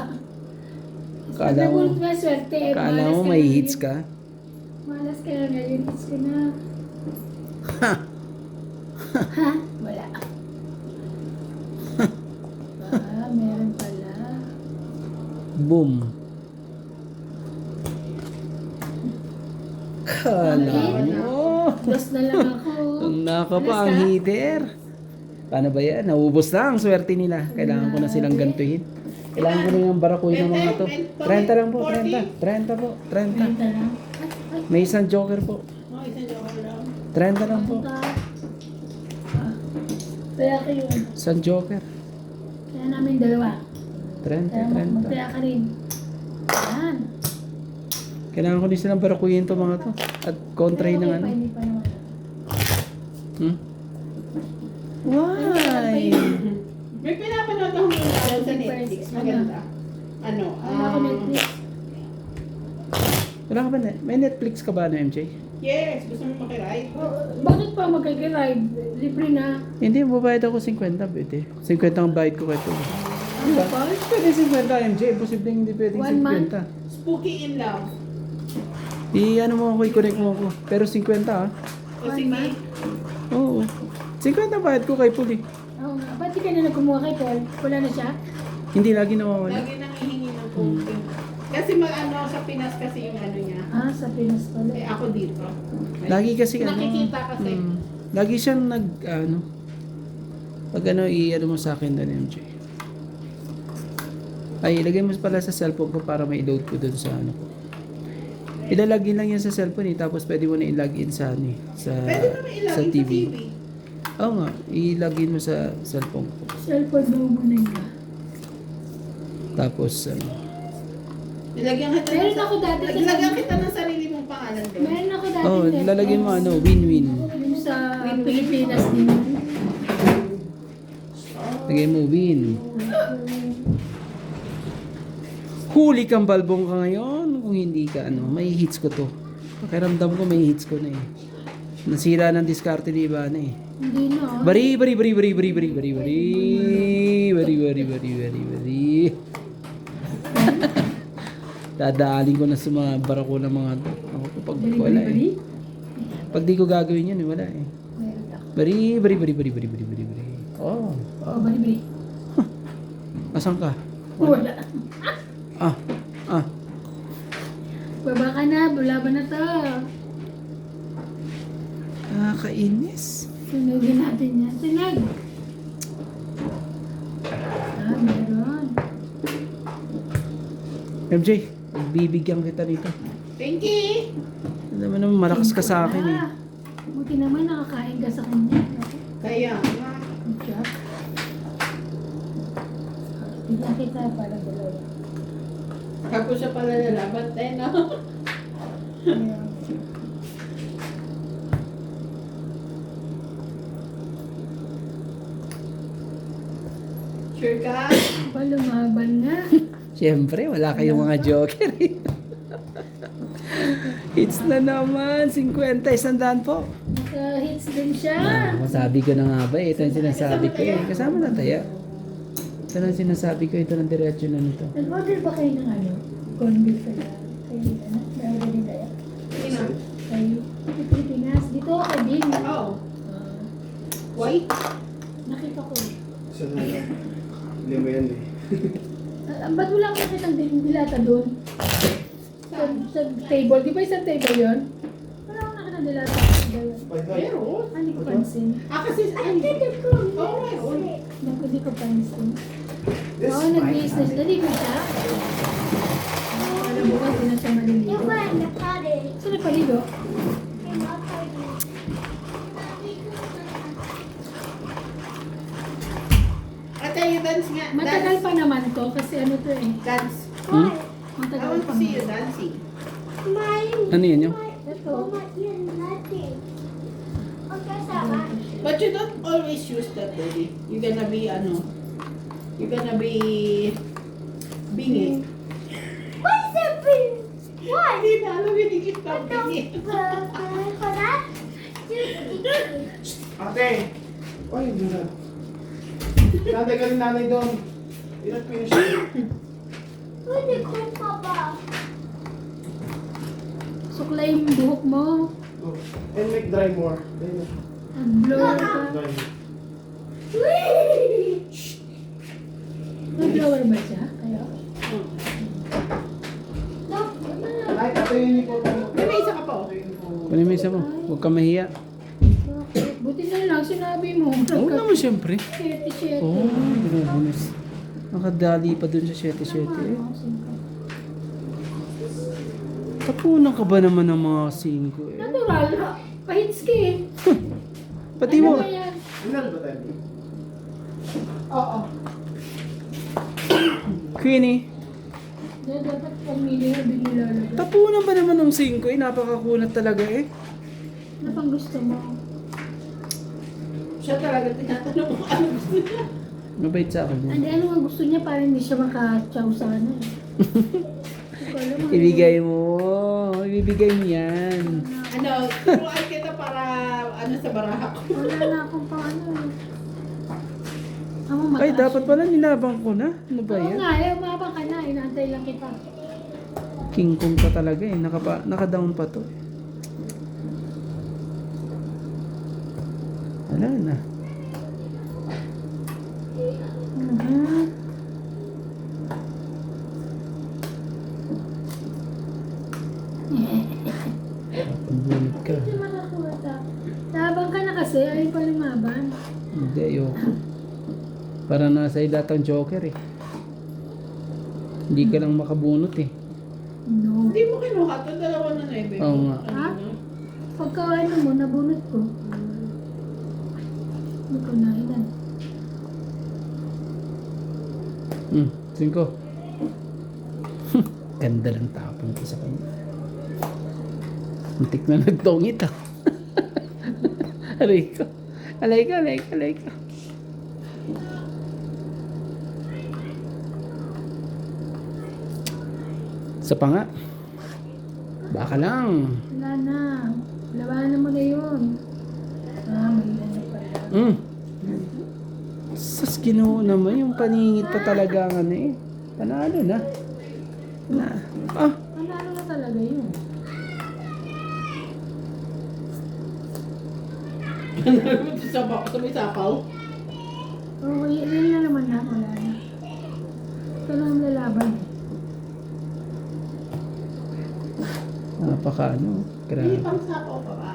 Kala mo, Nabunot na swerte. kala mo Malas may na hits ngayon. ka? Malas ka na ngayon. Hits ka na. Ha! Ha? Wala. Meron pala. Boom. Kala mo. Dos na lang ako. Ang naka pa ang hitter. Paano ba yan? Naubos na ang swerte nila. Kailangan ko na silang gantuhin. Kailangan ko na yung barakuy ng mga to. 30 lang po, 30. 30 po, 30. Benta lang. Ay, May isang joker po. Oh, isang joker lang. 30 lang po. Kaya kayo. Isang joker. Kaya namin dalawa. 30, Kaya 30. magkaya ka rin. Yan. Kailangan ko din silang barakuyin to mga to. At kontrahin ng ano. Hindi pa naman. Hmm? Why? May pinapanood akong mga sa Netflix. Maganda. Ano? Wala ako Netflix. Wala ka ba? May Netflix ka ba na MJ? Yes, gusto mo makiride? Bakit pa magkakiride? Libre na. Hindi, babayad ako 50, bete. 50 ang bayad ko kay Tolo. Ano pa? Pwede 50 MJ, posibleng hindi pwedeng 1 month? 50. Spooky in Love. I-ano mo ako, i-connect mo ako. Pero 50 ah. O sige. Oo. 50 bayad ko kay Puli. Oo nga. Ba't di ka na kumuha kay Paul? Wala na siya? Hindi lagi nawawala. Lagi nang hihingi ng coaching. Kasi mag-ano sa Pinas kasi yung ano niya. Ah, sa Pinas pala. Eh ako dito. Lagi kasi ano. Nakikita kasi. Lagi siyang ano. Pag ano, i-ano mo sa akin doon MJ. Ay, ilagay mo pala sa cellphone ko para may load ko doon sa ano ko. Ilalagin lang yan sa cellphone eh, tapos pwede mo na i-login sa ano eh, sa, Pwede naman ilagay sa sa TV. TV. Oo nga, i-login mo sa cellphone ko. Cellphone daw mo na yun. Tapos, Nilagyan kita Meron ako dati sa- Nilagyan kita ng sarili mong pangalan doon. Meron ako dati oh, Netflix. lalagyan mo ano, win-win. Yung sa Pilipinas din. Lagay mo win. Huli kang balbong ka ngayon. Kung hindi ka, ano, may hits ko to. Pakiramdam ko may hits ko na eh. Nasira ng diskarte ni Ivana eh. Hindi na. Bari. Dadaalin ko na sa mga barako ng mga to. Ako ko pag wala eh. Pag di ko gagawin yun eh, wala eh. Meron ako. Bari. Oh. Oh, bali-bali. Asan ka? Wala. Ah. Baba ka na. Bulaban na to. Nakakainis. Sunugin natin yan. Sunug. Ah, meron. MJ, bibigyan kita nito. Thank you. Alam mo naman, malakas ka sa akin eh. Buti naman nakakain ka sa kanya. Kaya nga. Good job. Bigyan kita para dalawa. Ako siya pala lalaban tayo, no? Ayan. Sure ka? Ba, lumaban na. Siyempre, wala kayong mga joker eh. Hits na naman, 50, 100 po. Naka-hits din siya. Masabi ko na nga ba eh, ito ang sinasabi ko eh. Kasama na taya. Ito ang sinasabi ko, ito ang diretso na nito. Nag-order ba kayo ng ano? Corn beef pala. Kayo dito na? Nag-order din tayo? Sino? Kayo? Pilipinas. Dito ako kay Bing. Oo. White? Nakita ko. Isa na lang. Lima yan eh. Ba't wala akong nakitang dilata doon? Sa table. Di ba isang table yun? Wala akong nakitang dilata. Meron. Hindi ko pansin. Kasi ay, oo, meron. Hindi ko pansin. This Oo, is my nag-business. Naligo siya. Alam mo ba, hindi na siya maliligo. Saan na paligo? Ate, you dance nga. Matagal pa naman to kasi ano to eh. Dance. Hmm? I Matagal want pa. to see you dancing. Ano yun yung? Ito. But you don't always use that, baby. You're gonna be, ano, you're gonna be bingi. Hindi na alam yung ikit ka bingi. Ate! Ay, ganda. Nanay ka rin nanay doon. Ilan finish? Suklay yung buhok mo. Oh. And make dry more. Then, Blower ka. dry. May blower ba siya? Kayo? Kahit ito yung uniform mo. May isa ka pa, oh. Kunin mo isa mo, huwag ka mahiya. Bakit? Buti na lang sinabi mo. Oo naman siyempre. Shete-shete. Oo, grabe. Nakadali pa dun sa 7-7 eh. Tapunan ka ba naman ng mga 5 eh? Natural. Pahitski eh. Pati mo, Ano ba yan? Ilan ba tayo? Oo. Queenie, Dapat pamili na binilalagay. tapunan ba naman ng 5 eh? Napakakunat talaga eh. Ano pang gusto mo? Siya talaga tinatanong mo ano gusto niya. Mabait sa akin yan. Hindi, ano nga gusto niya para hindi siya maka-chow sa ano eh. Hindi ko alam, ano. Ibigay mo. Ibibigay mo yan. Ano, turuan kita para ano sa baraha ko. Wala na akong pang ano eh. Ako Ay, mataas dapat yun. pala nilabang ko na. Ano ba Oo yan? nga, umabang ka na. Inaantay lang kita. King Kong pa talaga eh. Naka-down pa to. Wala na. Mhm. Pambunod ka. Hindi makakuha ta. Labang ka na kasi, ayaw pa lumaban. Hindi, ayoko. Para nasa lahat ang joker eh. Hindi ka lang makabunot eh. No. Hindi mo kinuha ito, dalawa na na ibe. Oo nga. Ha? Pagka ano mo, nabunot ko. Hindi ko na ilan. 5. Ganda ng tapong ko sa kanya. Muntik na nagtongit ah. Aray ko. Alay ka, alay ka, alay ka. Isa pa nga. Baka lang. Wala na. Labanan mo na yun. May ano pala. Sas ginoo naman yung paningit pa talaga ang ano eh. Panalo na. Panalo na talaga yun. Sa may sapaw. Oo, yun na naman na. Wala na. Ito na ang lalaban. Napaka ano. Hindi Grabe. pang sapaw pa ba?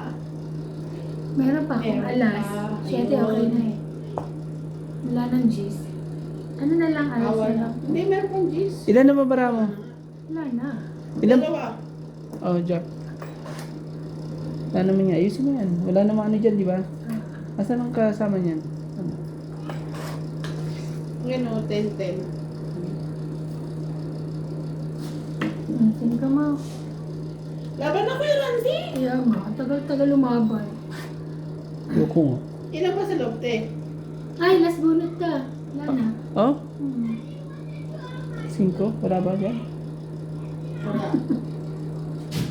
Meron pa akong Meron alas. pa. Siyete, Ayun. okay na eh. Wala nang G's. Ano na lang alas Awa na na. lang. Hindi, meron pang G's. Ilan na ba bara mo? Wala na. Ilan? Dalawa. Oh, Jack. Wala naman niya. Ayusin mo yan. Wala namang ano dyan, di ba? Asan ang kasama niyan? Ano? Ngayon o, 10-10. Pansin ka mo. Laban na Kuya Randy. Kaya nga, tagal-tagal lumaban. Loko nga. Ilan pa sa loob, te? Ay, last bunot ka. Wala na. Oh? Hmm. 5? Wala ba dyan? Wala.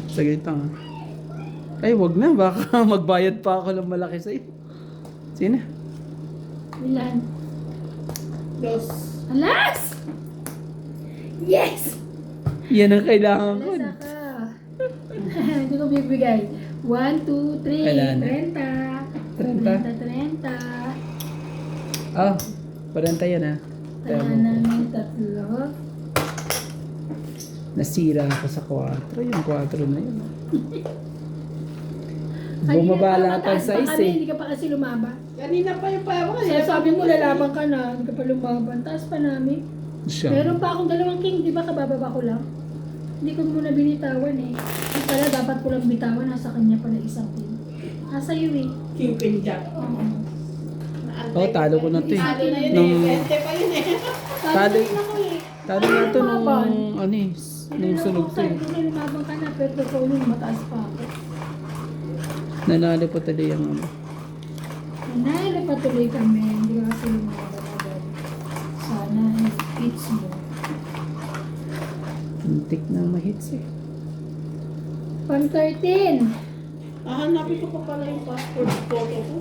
Saglit lang, ha? Ay, wag na. Baka magbayad pa ako ng malaki sa'yo. Sino? Ilan? Dos. Alas! Yes! Yan ang kailangan ko. Alas ka. Hindi ko bibigay. 1, 2, 3, Kailan? 30. 30. Ah, 40 yan, ha? Kaya namin tatlo. Nasira ako sa 4. Yung 4 na yun. Bumabala Kanina pa, sa mataas pa 6 kami, eh. Hindi ka pa kasi lumaban. Kanina pa yung payawa. Kaya sabi mo lalaban ka na, hindi ka pa lumaban. Taas pa namin. Siya. Meron pa akong 2 king, di ba kabababa ko lang? Hindi ko muna binitawan eh. Yung pala dapat ko lang bitawan, nasa kanya pala 1 king. Nasa iyo eh. King Queen Jack. Oo. Oh, talo ko na to eh. Talo na yun Nung- eh. 20 pa yun eh. Talo. Talo ako eh. Talo na to nung, Lumaban. ano eh, nung sunog to Sabi eh. ko na lumaban ka na, pero ikaw nung mataas pa ako. Nanalo pa tuloy yung ano. Nanalo pa tuloy kami, hindi ka kasi lumaban agad. Sana hits mo. Muntik na ma-hits eh. Pan 13. Hanapin ko pa pala yung passport photo ko.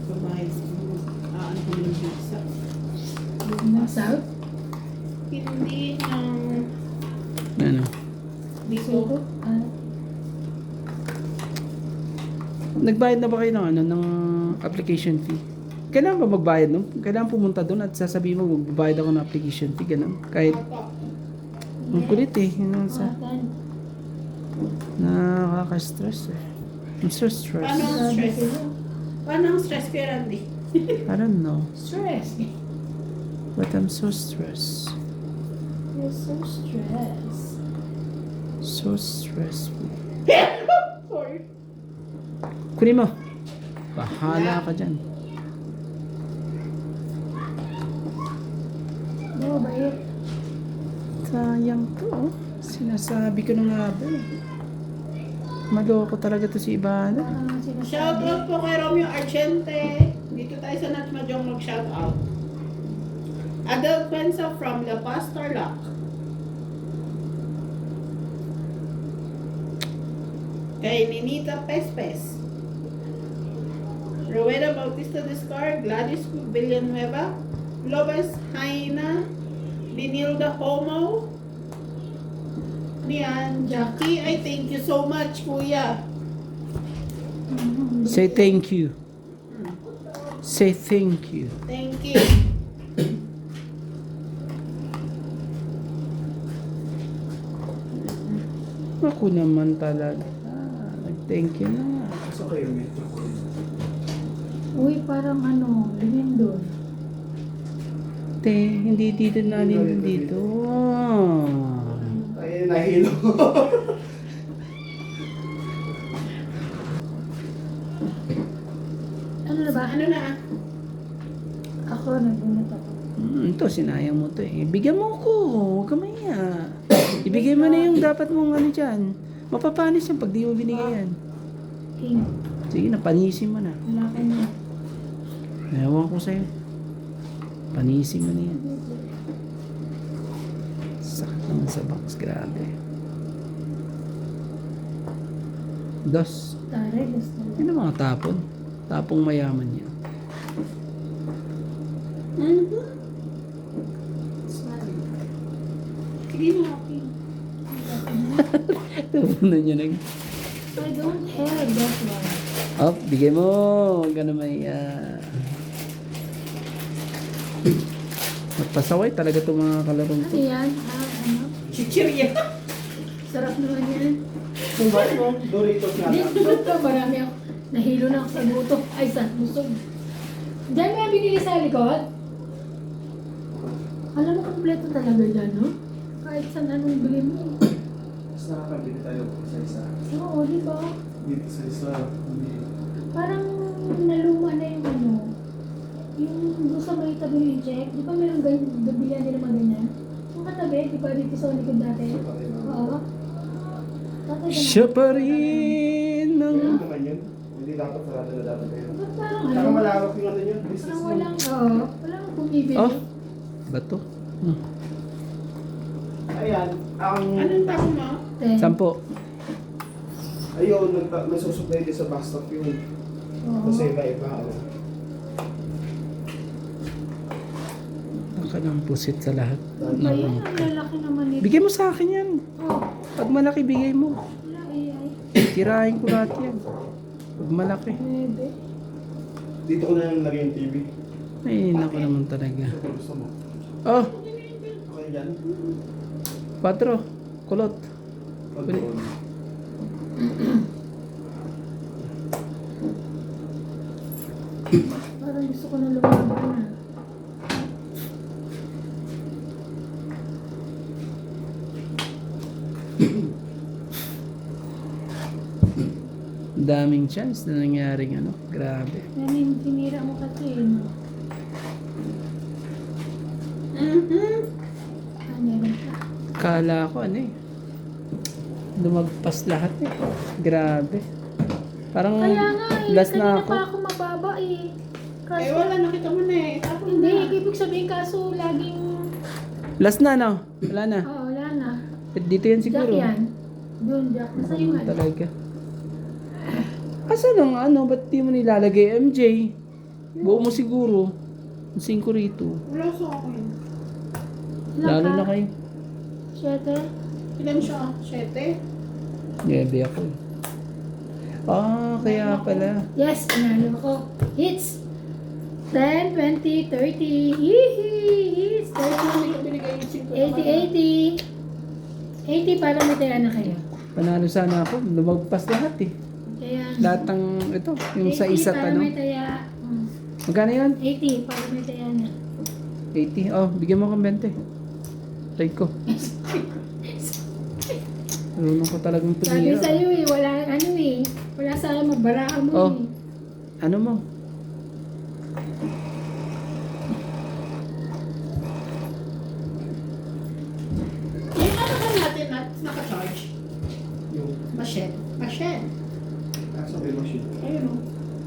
Babae. Ano ko yung visa. South? Hindi ng Ano? dito. Sogo? Nagbayad na ba kayo ng ano, ng application fee? Kailangan ba magbayad nun? Kailangan pumunta doon at sasabihin mo magbabayad ako ng application fee, ganun. Kahit, Apa. ang kulit eh. Yun ang sa, Atan. nakaka-stress eh. I'm so stressed. Paano ang stress? Paano ang stress kay Randy? I don't know. Stress. But I'm so stressed. You're so stressed. So stressful. Sorry. Kunin mo. Bahala ka dyan. No, bait. Sayang to. Oh. Sinasabi ko na nga ba eh. Maloko talaga to si Ivana. Parang sinasabi. Shoutout po kay Romeo Argente. Dito tayo sa Natmadyong mag-shoutout. Adel Pensa from La Paz, Tarlac. Kay Ninita Pespes. Rowena Bautista Descar, Gladys Villanueva, Lopez Haina, Linilda Homo. Niyan, Jackie, I thank you so much, kuya. Say thank you. Say thank you. Thank you. Ako naman talaga. Nag-thank you na nga. Gusto ko yung metro ko. Uy, parang ano, lumindol. Te, hindi dito na dito. Ay, nahilo. Ano na ba? Ano na? Ako, nagunat ako. Ito, sinayang mo to eh. Bigyan mo ko. Huwag ka maya. Ibigay mo na yung dapat mong ano dyan. Mapapanis yan pag di mo binigay yan. King. Sige na, panisin mo na. Wala ka na. Ewan ko sa'yo. Panisin mo na yan. Sakit naman sa box. Grabe. Dos. Taray, gusto mo. Yun ang mga tapon. Tapong mayaman yan. Ano ba? Sige mo, King. Tapon na niya nag... I don't have that one. Oh, bigay mo. Huwag ka na maya. Magpasaway talaga itong mga kalarong Ano to. yan? Ano? Chichirya. Sarap naman yan. Kung ba mo, Doritos nga lang. Dito, marami ako. Nahilo na ako sa buto. Ay, sa busog. Diyan mo yung binili sa likod? Alam mo, kompleto talaga dyan, no? Kahit saan anong bili mo. Mas nakakabili tayo sa isa. Oo, di ba? Dito sa isa. Parang naluma na yung ano. Yung doon sa may tabi yung check. Di ba meron ganyan, bilihan din naman ganyan? Nakatabi, di ba dito sa likod dati? Oo. Tatay ka na. Siya pa rin ng... Ano naman yun? Hindi dapat sarado na dapat kayo. Ba't parang Saka ano? malawak yung ano yun, business Parang yun. walang, oo. Walang bumibili. Oh, bato. Ayan, ang... Anong tako mo? 10. 10. Ayun, nasusupply din sa bus stop yun. Oo. Kasi iba-iba. Oh. Baka ng pusit sa lahat. Ayun, ang lalaki naman nito. Bigay mo sa akin yan. Oh, Pag malaki, bigay mo. wala ay. Tirahin ko lahat yan. Pag malaki. Bebe. Dito ko na lang lagay yung TV. Ay, naku naman talaga. Kung gusto mo. Oh, Okay yan? 4. Kulot. Pag Pwede. doon. Parang gusto ko na lumaban na. Daming chance na nangyaring ano. Grabe. Yan yung tinira mo kasi, no? Ano rin ka? Kala ko ano eh. Lumagpas lahat eh. Grabe. Parang Kaya nga eh, last kanina na ako. pa ako mababa eh. Kaso, Eh wala, nakita mo na eh. Tapos hindi, na. ibig sabihin kaso laging, Last na no? Wala na. wala na. Dito yan Jack siguro. yan. Doon, Jack. Nasa yung ano? Talaga. Asa nang ano? Ba't di mo nilalagay MJ? Buo mo siguro. Ang 5 rito. Wala sa akin. Lalo na kayo. 7. Ilan siya? 7? Nebe ako eh. Ah, kaya pala. Yes, panalo ko. Hits. 10, 20, 30. Hihi! Hits. 30, Binigay yung 5 80, 80. 80 para may taya na kayo. Panalo sana ako. Lumagpas lahat eh. Kaya, Lahat ng ito. Yung sa 80 isa't para ano. may taya. Magkano yan? 80 para may taya na. 80. Oh, bigyan mo akong 20. Try ko. Marunong ko talagang Sabi tumira. sa'yo eh, wala ano eh. Wala sa magbaraan mo Oh. eh. Ano mo? Yung ano ba natin na naka-charge? Yung... Machine. Machine. Nasa may machine. Ayun o.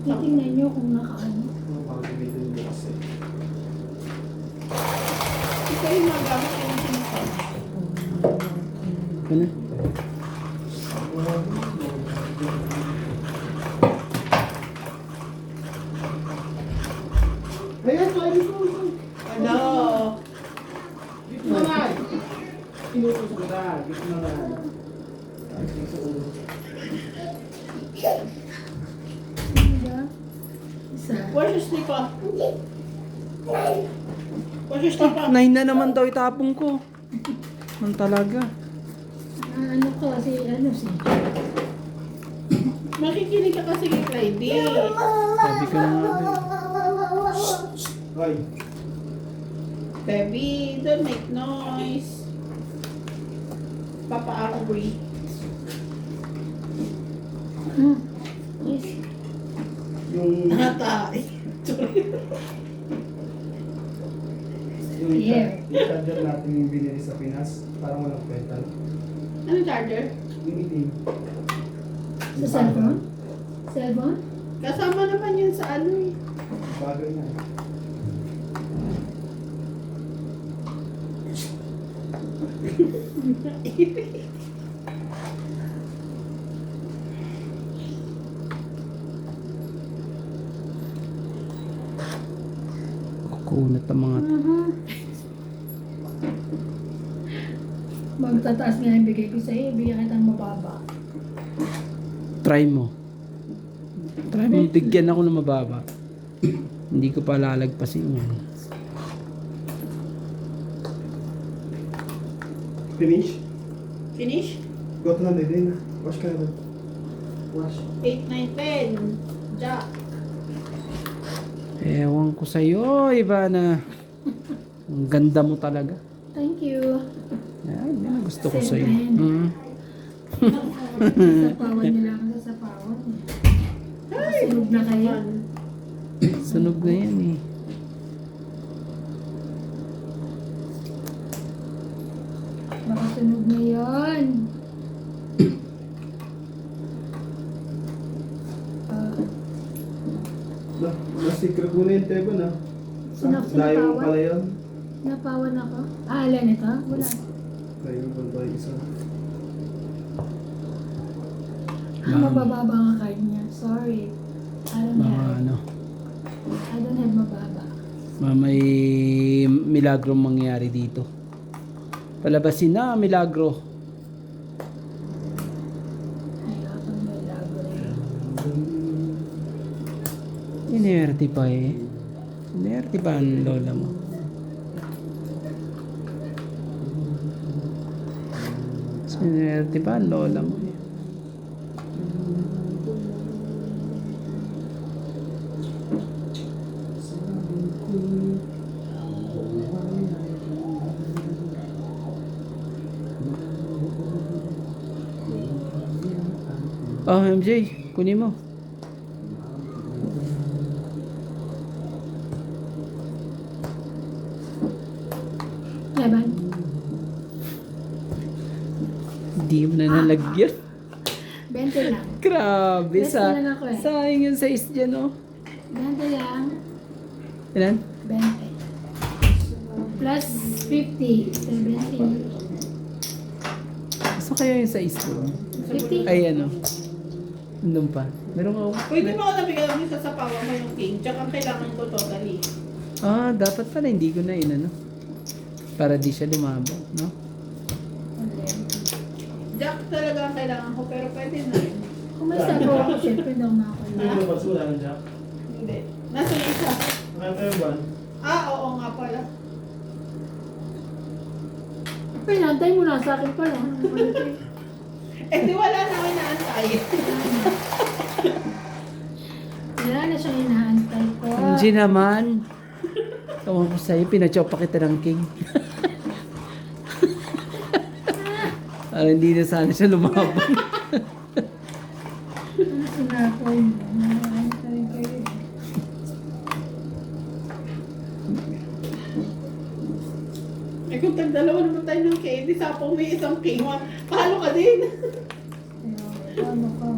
Titingnan nyo kung nakaano. Ano parang gamitin mo kasi. Ito yung magamit yung sinasarge. Ano? Ayan, tayo ito. Ano? Dito na nga. Inutos ko na. Dito na nga. Dito ulo. Diba? Isa. Where's your slipper? Where's your slipper? 9 na naman daw itapong ko. Ang talaga. Ano ko, si Makikinig ka kasi kay Friday. Sabi ko na nga. Hoy. Baby, don't make noise. Papa Aubrey. Yes. Yung... Natay. Yung Yeah. charger natin yung binili sa Pinas. Parang walang kwenta. Ano charger? Yung itim. Sa cellphone? Cellphone? Kasama naman yun sa ano eh. Bagay na. Kukunat ang mga Magtataas nga yung bigay ko sa'yo, bigyan kitang mababa. try mo. Try mo bigyan ako ng mababa. Hindi ko pa lalagpasin yan. Finish? Finish? Go to na din. Wash ka na doon. Wash. 8, 9, 10. Jack. Ewan ko sa'yo, Ivana. Ang ganda mo talaga. Thank you. Yan gusto ko sa'yo. Seven. Mm. Sasapawan nila ako sa sapawan. Sunog na kayo. Sunog na yan eh. Sunog na yan. Na-secret mo na yung table na. Layo mo pala yun. Napawan ako. Alan ito? Wala. Layo mo pala yung isa. Mabababa ang kanya. Sorry. I don't Mga have. ano, I don't have mababa. may milagro mangyari dito. Palabasin na, milagro. Ayokong malabo rin. Inerte pa eh. Inerte pa ang lola mo. Inerte pa ang lola mo eh. Oh, MJ, kunin mo. Laban. Hindi mo na nalagyan. 20 lang. Grabe, Best na lang ako eh. sayang yung size dyan, oh. 20 lang. Ilan? 20. Plus 50. 70. Gusto kaya yung size ko? 50? Ay, ano? Nandun pa. Meron ako. Pwede mo ako nabigyan ng isa sa pawa mo yung king. Tsaka ang kailangan ko totally. Ah, dapat pala hindi ko na inano. Para di siya lumabo, no? Jack talaga ang kailangan ko, pero pwede na rin. Kung may sabaw ako, syempre daw Hindi makakulit. mo ba sula ng Jack? Hindi. Nasa isa. Ano ba? Oo nga pala. Pinantay mo na sa akin pala. Eh di wala na ako inaantay. Wala na siyang inaantay ko. Hindi naman. Tawag ko sa'yo, pinachop pa kita ng king. Para hindi na sana siya lumabang. Ano sinapoy mo? Inaantay kayo. Eh kung tagdalawa naman tayo ng king, di sa po may isang king. Palo ka din. Ano ka?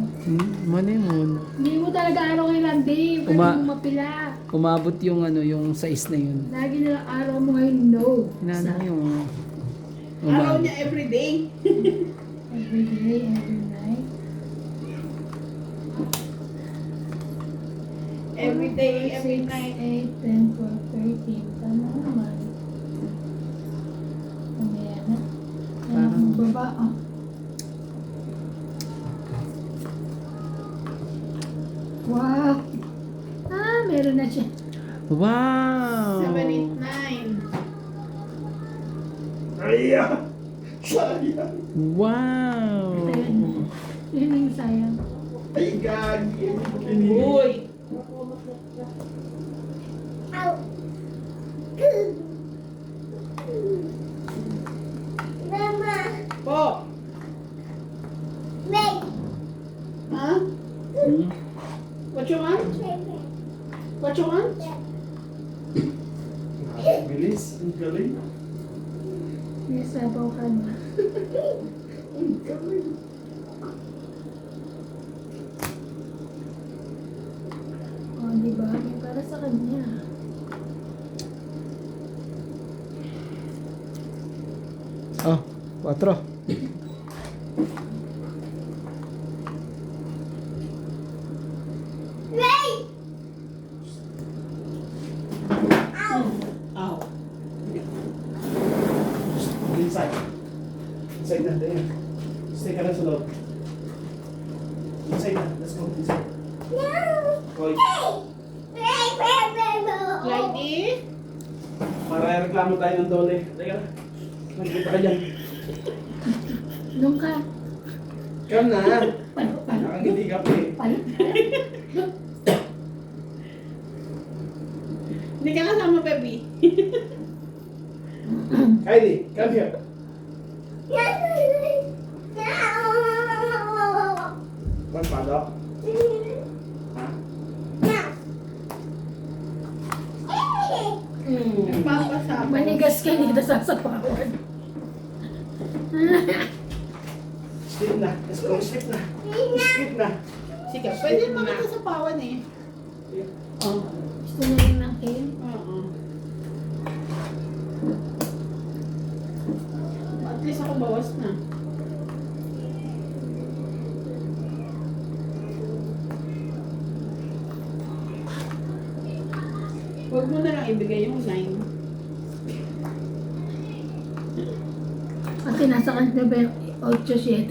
Mali mo. Hindi mo talaga araw ngayon, Andy. Pwede Uma- mo mapila. Umabot yung ano, yung size na yun. Lagi na lang araw mo ngayon, no. Inano mo yung... Araw umabot. niya everyday. Every day, every night. Every day, every 6, night. 8, 10, 12, 13. Tama naman. Ayan na. Ayan ang baba. Oh. Wow! Ah, meron na siya. Wow! 7, 8, 9. Ay! Sayang! Wow! Ayan. Yun yung sayang. Ay, gagi! Pinili. Uy! Po! Ha? Hmm? What you want? What you want? Bilis. Ang galing. May sabaw ka na. Ang galing. Oh, di ba? May para sa kanya. Oh, 4. Ow. Inside. Inside na. There. Stay ka lang sa loob. Inside na. Let's go. Inside. Hoy. Lady? Marareklamo tayo ng dole. Teka na. Magkita ka dyan. Nung ka. Come na. Palo, palo. Nakangiti ka pa eh. Palo. Hindi ka kasama, baby. Kylie, come here. Pagpadok? Ha? Nagpapasama. Manigas ka dito sa sapawan. Sleep na. Let's go. Sleep na. Sleep na. Sige, pwede makita sa pawan eh. Oh. Gusto niya rin ng king. Oo. At least ako bawas na. Huwag mo na lang ibigay yung 9. Kasi nasa kanya ba yung 8-7?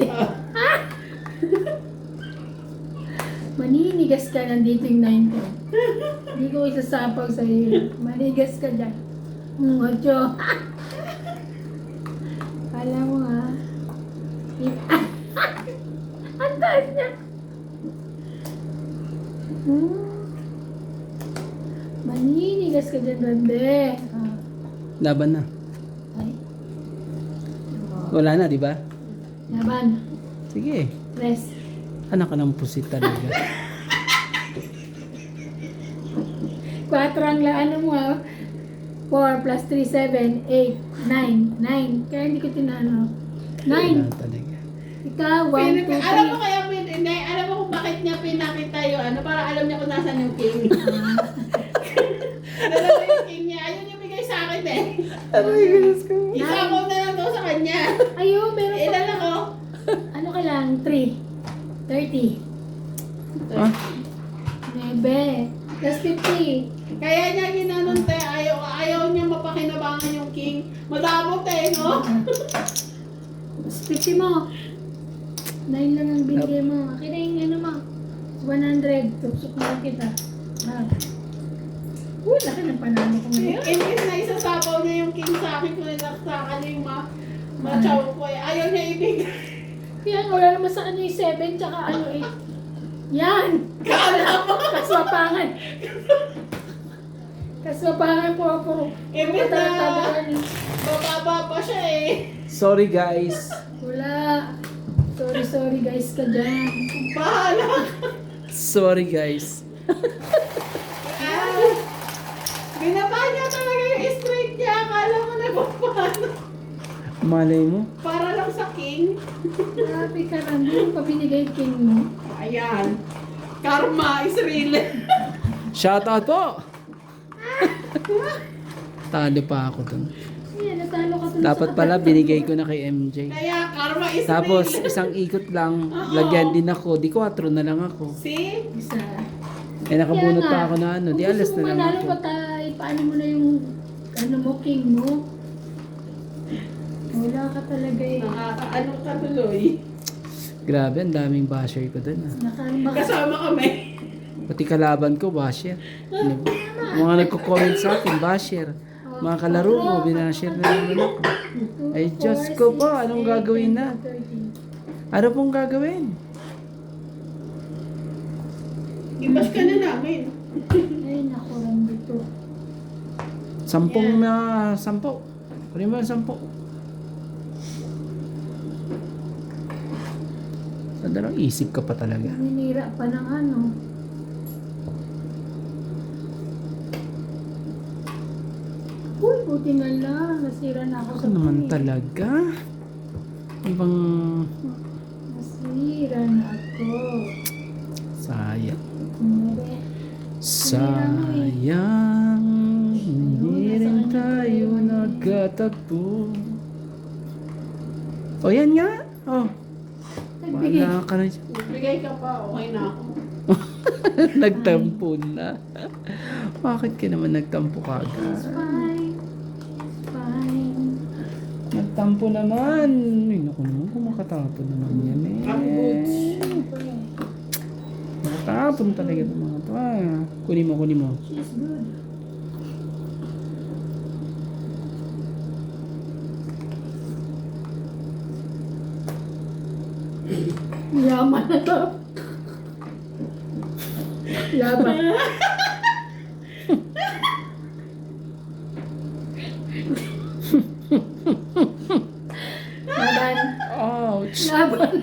Maninigas ka, nandito yung 9 ko. Hindi ko isasapaw sa iyo. Manigas ka dyan. 8. Kala mo ha. Ang taas niya. Maninigas ka dyan, Rande. Laban na. Ay. Wala na, di ba? Laban. Sige. Rest. Anak ka ng pusit talaga. 4 ang ano mo ha. 4 plus 3, 7, 8, 9. 9. Kaya hindi ko tinano. 9. Wala talaga. Ikaw, 1, 2, 3. Alam mo kaya, hindi, alam mo kung bakit niya pinakita yung ano, para alam niya kung nasan yung king. Alam mo yung king niya, ayun yung bigay sa akin eh. Aray, ganas ko. Isa ko na lang daw sa kanya. Ayun, meron pa. Ilan ako? Ano ka lang? 3. 30. Ah, 9. Plus 50. Kaya niya ginanon tayo, ayaw niya mapakinabangan yung king. Madamot eh, no? Plus 50 mo. 9 lang ang binigay mo. Akin na yung ano mo. 100. Tuksok na lang kita. Laki ng panalo ko ngayon. Imbis na isasapaw niya yung king sa akin, kung nilaksakan niya yung machaw ko eh. Ayaw niya ibigay. Yan, wala naman sa kanya yung 7 tsaka ano 8. Yan! Kala mo. Kaswapangan. Kaswapangan po ako. Imbis na Tatantabuhan eh. bababa pa siya eh. sorry guys. Wala. Sorry guys ka dyan. Bahala. Sorry guys. Binaba niya talaga yung straight niya. Akala mo nagpapano. Malay mo. Para lang sa king. Grabe ka rin. Yung pabinigay king mo. Ayan. Karma is real. Shout out po. Talo pa ako dun. Ayan, natalo ka dun Dapat sa pala katawan. binigay ko na kay MJ. Kaya karma is Tapos real. isang ikot lang, lagyan din ako. Di 4 na lang ako. See? Isa. Eh nakabunot Kaya nga, pa ako na ano. Di kung alas gusto na mo lang manalo ako. pa tayo, paano mo na yung ano mo, king mo? Wala ka talaga eh. Nakakaano ka tuloy. Grabe, ang daming basher ko dun ah. Kasama kami. Pati kalaban ko, basher. Mga nagko-comment sa akin, basher. Mga kalaro mo, binasher na naman ako. Ay, Diyos ko po, anong gagawin na? Ano pong gagawin? Ibash ka na namin. Ay, naku, dito. 10 na 10. Kunin mo ang 10. Sandang isip ka pa talaga. Ninira pa ng ano. Uy, buti na lang. Nasira na ako Ako sa naman puwi. talaga. Ibang Nasira na ako. sayang. Nere. Sayang, hindi rin tayo nagkatagpo. O yan nga. Oh, Nagbigay. wala ka na dyan. Bigay ka pa, okay na ako. Nagtampo na. Bakit ka naman nagtampo ka It's agad? fine. Fine. Nagtampo naman. Ay, naku naman, kung makatapon naman yan eh. Ang goods. Makatapon talaga ng mga to ah. Kunin mo, kunin mo. She's good. Yaman na to. Laban. Laban. Ouch! Laban.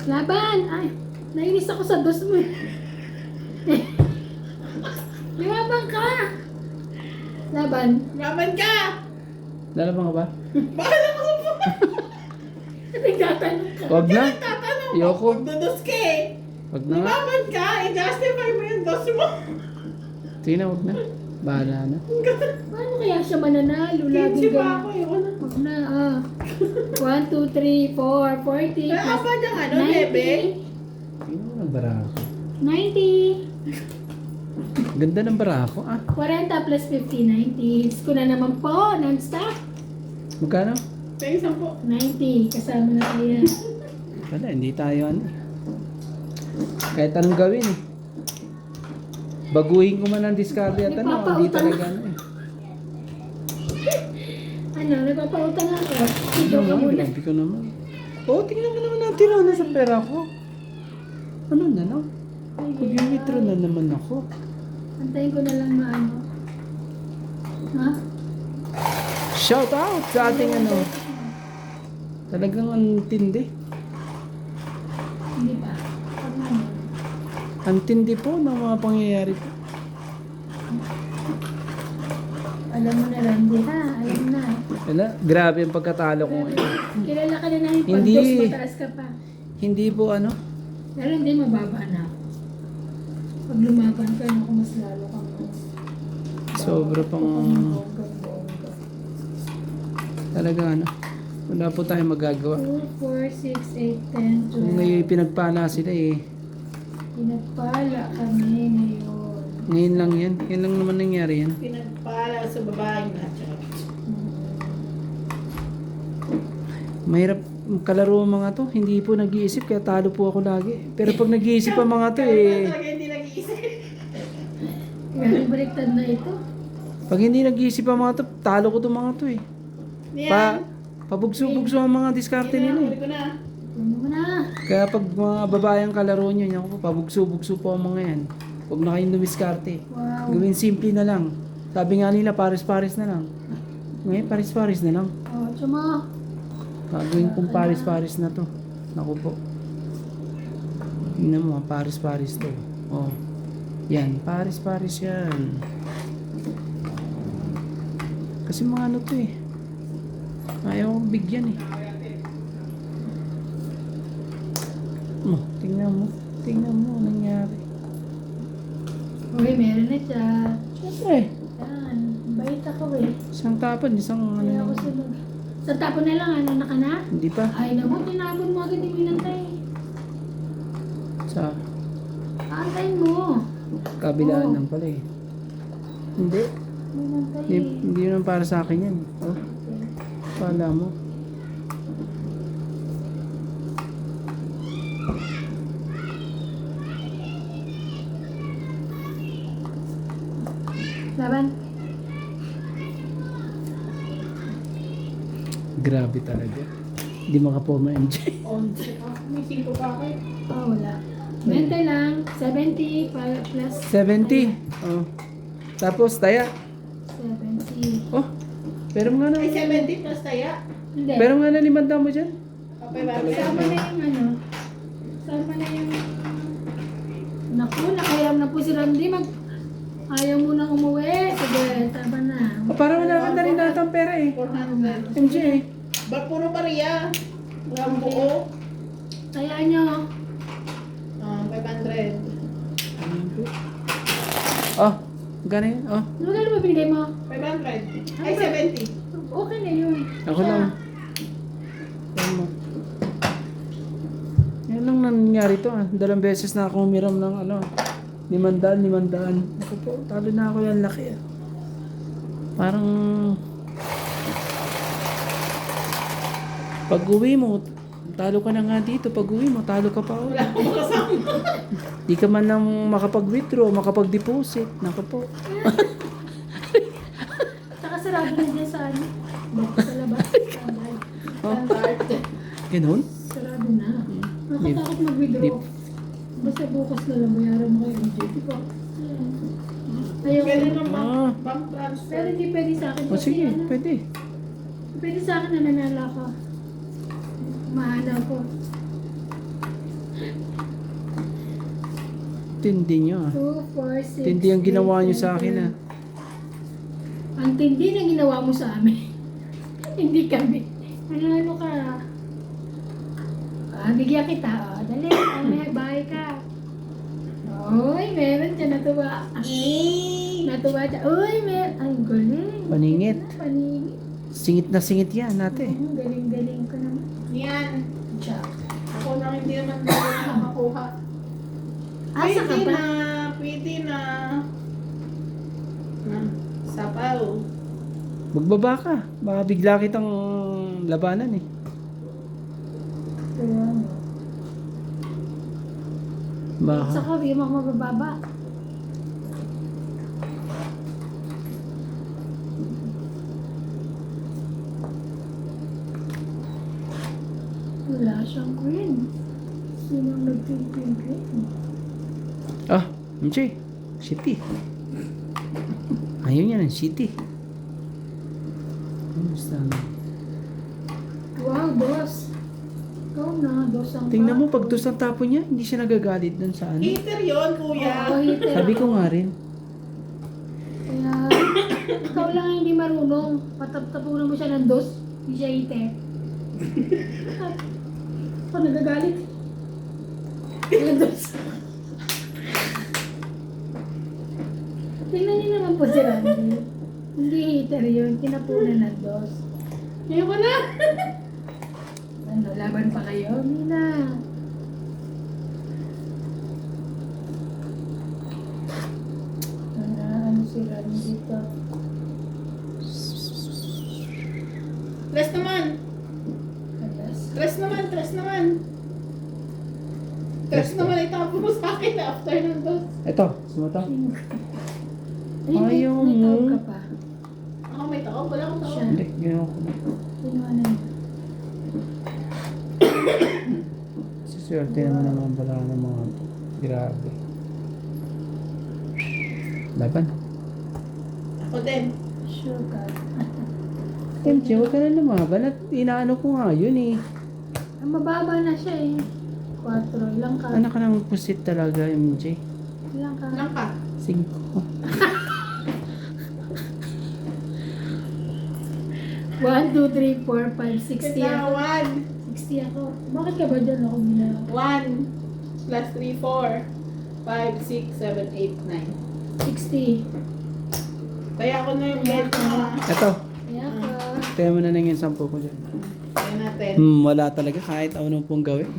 Laban. Ay, nainis ako sa dos mo. Laban ka. Laban. Laban ka! Lalaban ka ba? Bahala ka sa po! Nagtatanong ka. Wag na. Tatanong Ayoko. Magdudos ka eh! Wag na nga. Laban ka! I-justify mo yung dos mo! Sige na, wag na. Bahala na. Paano kaya siya mananalo? Lagi Kinsi pa ganun. ako eh. Ano? Wag na, 1, 2, 3, 4, 40, Kaya plus pa niyang ano, Bebe? Tingnan mo ng barako. 90. Ganda ng barako, ah. 40 plus 50, 90. Diyos ko na naman po, non-stop. Magkano? Kaya isang po. 90, kasama na kaya. Wala, hindi tayo ano eh. Kahit anong gawin eh. Baguhin ko man ang discard at ano, hindi talaga ano eh. Ano, nagpapautang ako. Ano Ito ka nga, muna. grabe ko naman. Oo, tingnan mo naman natin ano sa pera ko. Ano na no? Mag-withdraw na naman ako. Antayin ko na lang maano. Ha? Shout out sa ating ano. Talagang ang tindi. Hindi ba? Pag ano. Ang tindi po ng mga pangyayari po. Alam mo na Randy ha, alam na. Wala, grabe ang pagkatalo ko ngayon. Kilala ka na namin pag Hindi. dos mataas ka pa. Hindi po ano. Pero hindi mababa na. Pag lumaban ka, naku, mas lalo kang Sobra pang talaga ano. Wala po tayong magagawa. 2, 4, 6, 8, 10, Kung 12. ngayon pinagpala sila eh. Pinagpala kami ngayon. Ngayon lang yan. Yan lang naman nangyari yan. Pinagpala sa babaeng lahat. Mahirap kalaro ang mga to. Hindi po nag-iisip kaya talo po ako lagi. Pero pag nag-iisip ang mga to eh. Talaga hindi nag-iisip. Kaya baliktad na ito. Pag hindi nag-iisip ang mga to, talo ko itong mga to eh. Niyan. Pabugso-bugso ang mga diskarte nila eh. Huli ko na. Ano mo na? Kaya pag mga babayang kalaro nyo, yan po, pabugso-bugso po ang mga yan. Huwag na kayong dumiskarte. Wow. Gawin simple na lang. Sabi nga nila, pares-pares na lang. Ngayon, pares-pares na lang. Oh, tsuma. Gagawin kong pares-pares na to. Naku po. Tingnan mo, pares-pares to. Oh. Yan, pares-pares yan. Kasi mga ano to eh. Ayaw kong bigyan eh. Oh, tingnan mo. Tingnan mo anong nangyari. Uy, meron na dyan. Siyempre, Yan. Bait ako eh. isang tapon, isang ano Kaya ako na. sunod. Sa tapon na lang, ano na ka na? Hindi pa. Ay naman, tinapon mo agad yung inantay. Sa Aantayin mo. kabilaan Oo. lang pala eh. Hindi. Inantay. Hindi naman para sa akin yan. Oh, pala mo. Laban. Grabe talaga. Hindi makaporma MJ. May 5 pa ako eh. Oh, wala. 20 lang. 70 plus 70. Oh. Tapos, taya. 70. Oh. Pero nga na. May 70 plus taya. Hindi. Pero nga na limanda mo dyan. Okay ba? Sama na yung ano. Sama na yung... Naku, nakayam na po si Randy. Ayaw mo nang umuwi. Sige, tama na. Oh, para wala ka na rin natin ang pera eh. 400. MJ. Ba't puro bariya? Walang buo. Kaya nyo. 500. Oh. Gano'n yun. Oh. Ano ba binigay mo? 500. Ay, 70. Okay na yun. Ako lang. Tama. Yan lang nangyari to ah. 2 beses na ako umiram ng ano. 500. Ako po, talo na ako yan laki ah. Parang pag uwi mo, talo ka na nga dito. Pag uwi mo, talo ka pa ulit. Wala akong kasama. Di ka man lang makapag-withdraw, makapag-deposit. Naku po. Saka sarado na dyan sa ano. Dito sa labas. Standard. Ganun? Sarado na. Nakatakot mag-withdraw. Basta bukas na lang bayaran mo kayo MJ. Di ba? Ayaw Pwede ko. naman Ah. bank transfer. Pero hindi pwede sa akin. O sige, ano, pwede. pwede sa akin na nanala ka. Mahana ko. Tindi nyo ah. 2, 4, 6, Tindi ang ginawa nyo sa akin ah. Ano tindi na ginawa mo sa amin. Hindi kami. Ano ka? Bigyan kita. Dali, may bahay ka. Uy, meron siya natuwa. Natuwa siya. Uy, meron. Ay, galing. Paningit. Paningit. Singit na singit yan, ate. Galing-galing ko naman. Yan. Siya. Ako na hindi naman makakuha. Asa ka Pwede ba? na. Pwede na. Sapaw. Magbaba ka. Baka bigla kitang labanan eh. Kaya, Baka. saka, di mo mabababa. Wala siyang queen. Sinong nagpiping queen? Ah, MJ. City. Ayaw niya ng city. Kamusta na? Wow, boss. Ikaw na, boss ang Tingnan mo, pag tapo. dos ang tapo niya, hindi siya nagagalit dun sa ano. Heater yun, kuya. Oo, hitter Sabi ko ako. nga rin. Kaya, ikaw lang ang hindi marunong. Patap-tapunan mo siya ng dos. Hindi siya hitter. Ako nagagalit. Ng dos. Tingnan niyo naman po si Randy. Hindi hitter yun. Tinapunan ng dos. Ayoko na. Ano, laban pa kayo? Hindi na. Ano si Randy dito? Tres naman. Alas. Tres naman. Tres naman itapo mo sa akin after ng dos. Eto, sumata. Ay, Ayaw may mo. tawag ka pa. Ako may tao. Wala akong tao. Siya. Hindi, ginawa ko na. Sino ano yun? Siswerte naman naman pala ng mga to. Grabe. Laban. Ako din. Sure ka. MJ, huwag ka na lumaban at inaano ko nga yun eh. Ang mababa na siya eh. 4. Ilang ka? Anak ka ng pusit talaga, MJ. Ilang ka? Ilang ka? 5. 1, 2, 3, 4, 5, 60 ako. One. 60 ako. Bakit ka ba dyan ako ginawa? 1 plus 3, 4, 5, 6, 7, 8, 9. 60. Kaya ako na yung get na. Eto, Kaya ka. kaya mo na lang yung 10 ko dyan. Kaya natin. Wala talaga kahit ano pong gawin.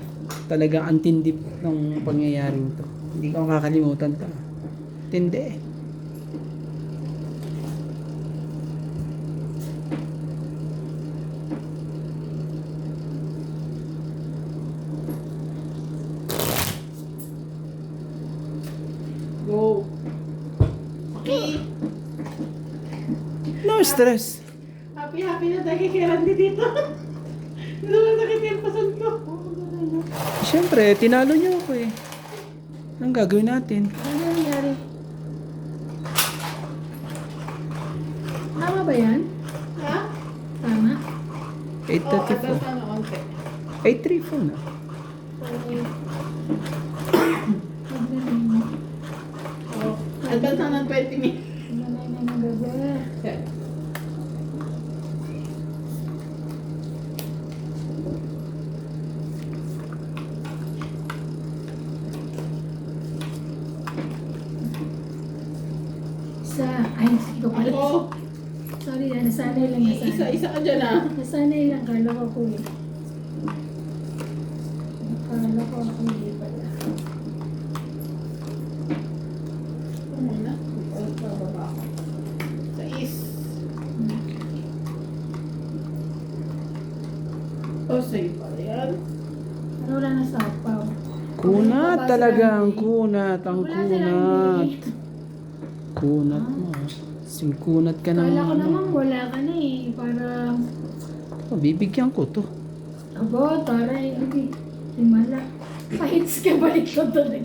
Talaga ang tindi ng pangyayaring to. Hindi ko kakalimutan to. Tindi. Go. Okay. No stress. Happy na dahil kay Randy dito. Hindi naman sakit yung pasan ko. Siyempre, tinalo niyo ako eh. Anong gagawin natin? Ano nangyari? Tama ba yan? Ha? Tama? Oo, 8:34. advance na onte. 8:34 na. Oo. Advance na ng 20 minutes. Nanay na ng gabi. Isa. Ay, ito pala. Ako. Sorry, nasanay lang. Isa ka dyan ah. Nasanay lang. Kala ko ako eh. Kala ko ako hindi pala. Ito muna. Bababa ako. Sa is. Sa'yo pala yan. Ano wala na sa apaw? Kunat Wala pa talagang si Randy. kunat. Ang Wala si kunat. Randy. Kunat mo. Singkunat ka ng Kala ko ano. naman wala ka na eh. Parang, Oh, bibigyan ko to. abo, taray, hindi. Himala. Pahits ka, balik ko tuloy.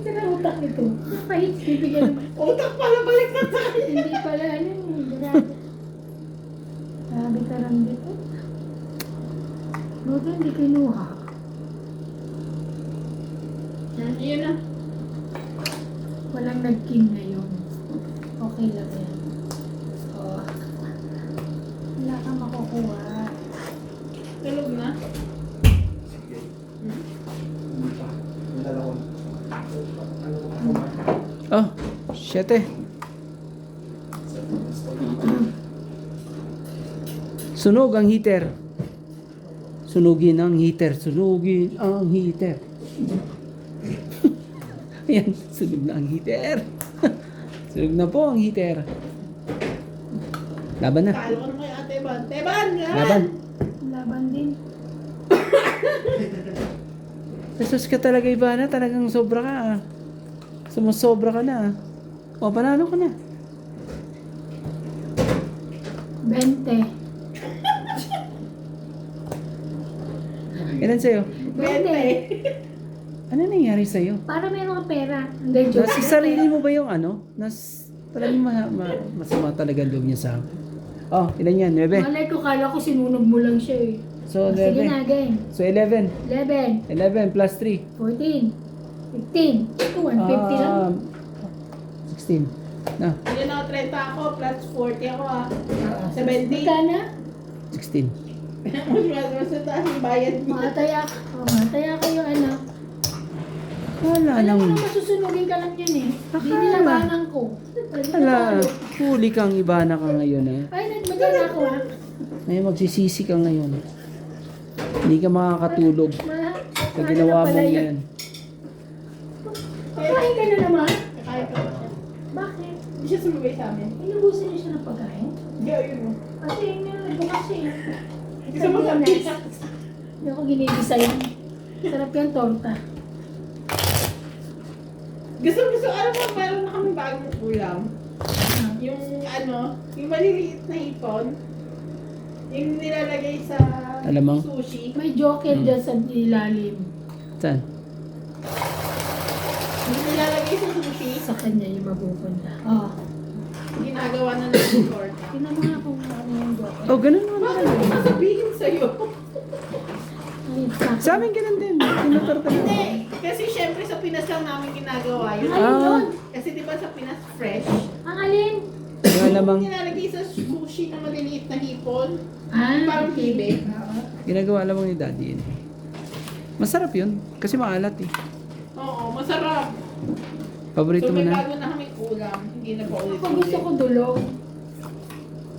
Anong utak nito? Pahits, bibigyan naman. Utak pala balik na sa kanya. Hindi pala, ano eh. Grabe. Grabe tarang dito. Buti hindi kinuha. Yun na. Walang nag-king ngayon. Okay lang yan. makukuha. Tulog na. Sige. Hindi pa. May dala ko. Oh, 7. Sunog ang heater. Sunugin ang heater. Sunugin ang heater. Ayan, sunog na ang heater. Sunog na po ang heater. Laban na. Kala ko naman yung Teban. Teban! Laban. Laban din. Nasus ka talaga, Ivana. Talagang sobra ka. Sumusobra ka na. O, panalo ka na. 20. Ilan sa'yo? 20. Ano nangyari sa'yo? Para meron ka pera. Hindi, joke. Nasa sarili mo ba yung ano? Talagang masama talaga ang loob niya sa akin. Oh, ilan yan? 9. Malay ko, kala ko sinunog mo lang siya eh. So, Sige 9. na, game. So, 11. 11, 11 plus 3. 14, 15. Ito, 150 lang. 16. Na, Yun ako, 30 ako, plus 40 ako ah. 70. Magkana? 16. Mas taas yung bayad mo. Mataya. Mataya kayo, ano. Wala Alam nang... mo na masusunugin ka lang yun eh. Hindi Akala. nilabanan ko. Pwede na Wala. talo. Huli kang Ivana ka ngayon eh. Ay, nagmagana ako ah. Ngayon magsisisi ka ngayon. Hindi ka makakatulog sa ginawa mo yan. Pagkain ka na naman. Kaya ko. Bakit? Hindi siya sumabay sa amin. Inubusin niyo siya ng pagkain? Hindi, ayun mo. Kasi nilagay ko kasi. Hindi sa mga pizza. Hindi ako ginigisa yan. Sarap yan, torta. Gusto, alam mo, meron na kami bagong ulam. Yung ano, yung maliliit na hipon. Yung nilalagay sa Alamang? sushi. May joker dyan sa ilalim. Saan? Yung nilalagay sa sushi, Sa kanya yung mapupunta. Oh. ginagawa na ng torta. Tingnan mo nga kung ano yung joker. Oh, ganun naman Bakit talaga. ko sasabihin sa'yo? Ay, Sa amin ganun din. Tinutorta Hindi, na. kasi syempre sa Pinas lang namin ginagawa yun. Ay, yun. Kasi di ba sa Pinas fresh? Ang alin? Yung alamang Nilalagay sa sushi na maliliit na hipon. Ah, Parang okay. kibe. ginagawa alamang ni daddy yun. Masarap yun. Kasi maalat eh. Oo, masarap. Paborito So mo may na? bago na kami ulam. Hindi na pa ulit. Ako gusto ko dulong.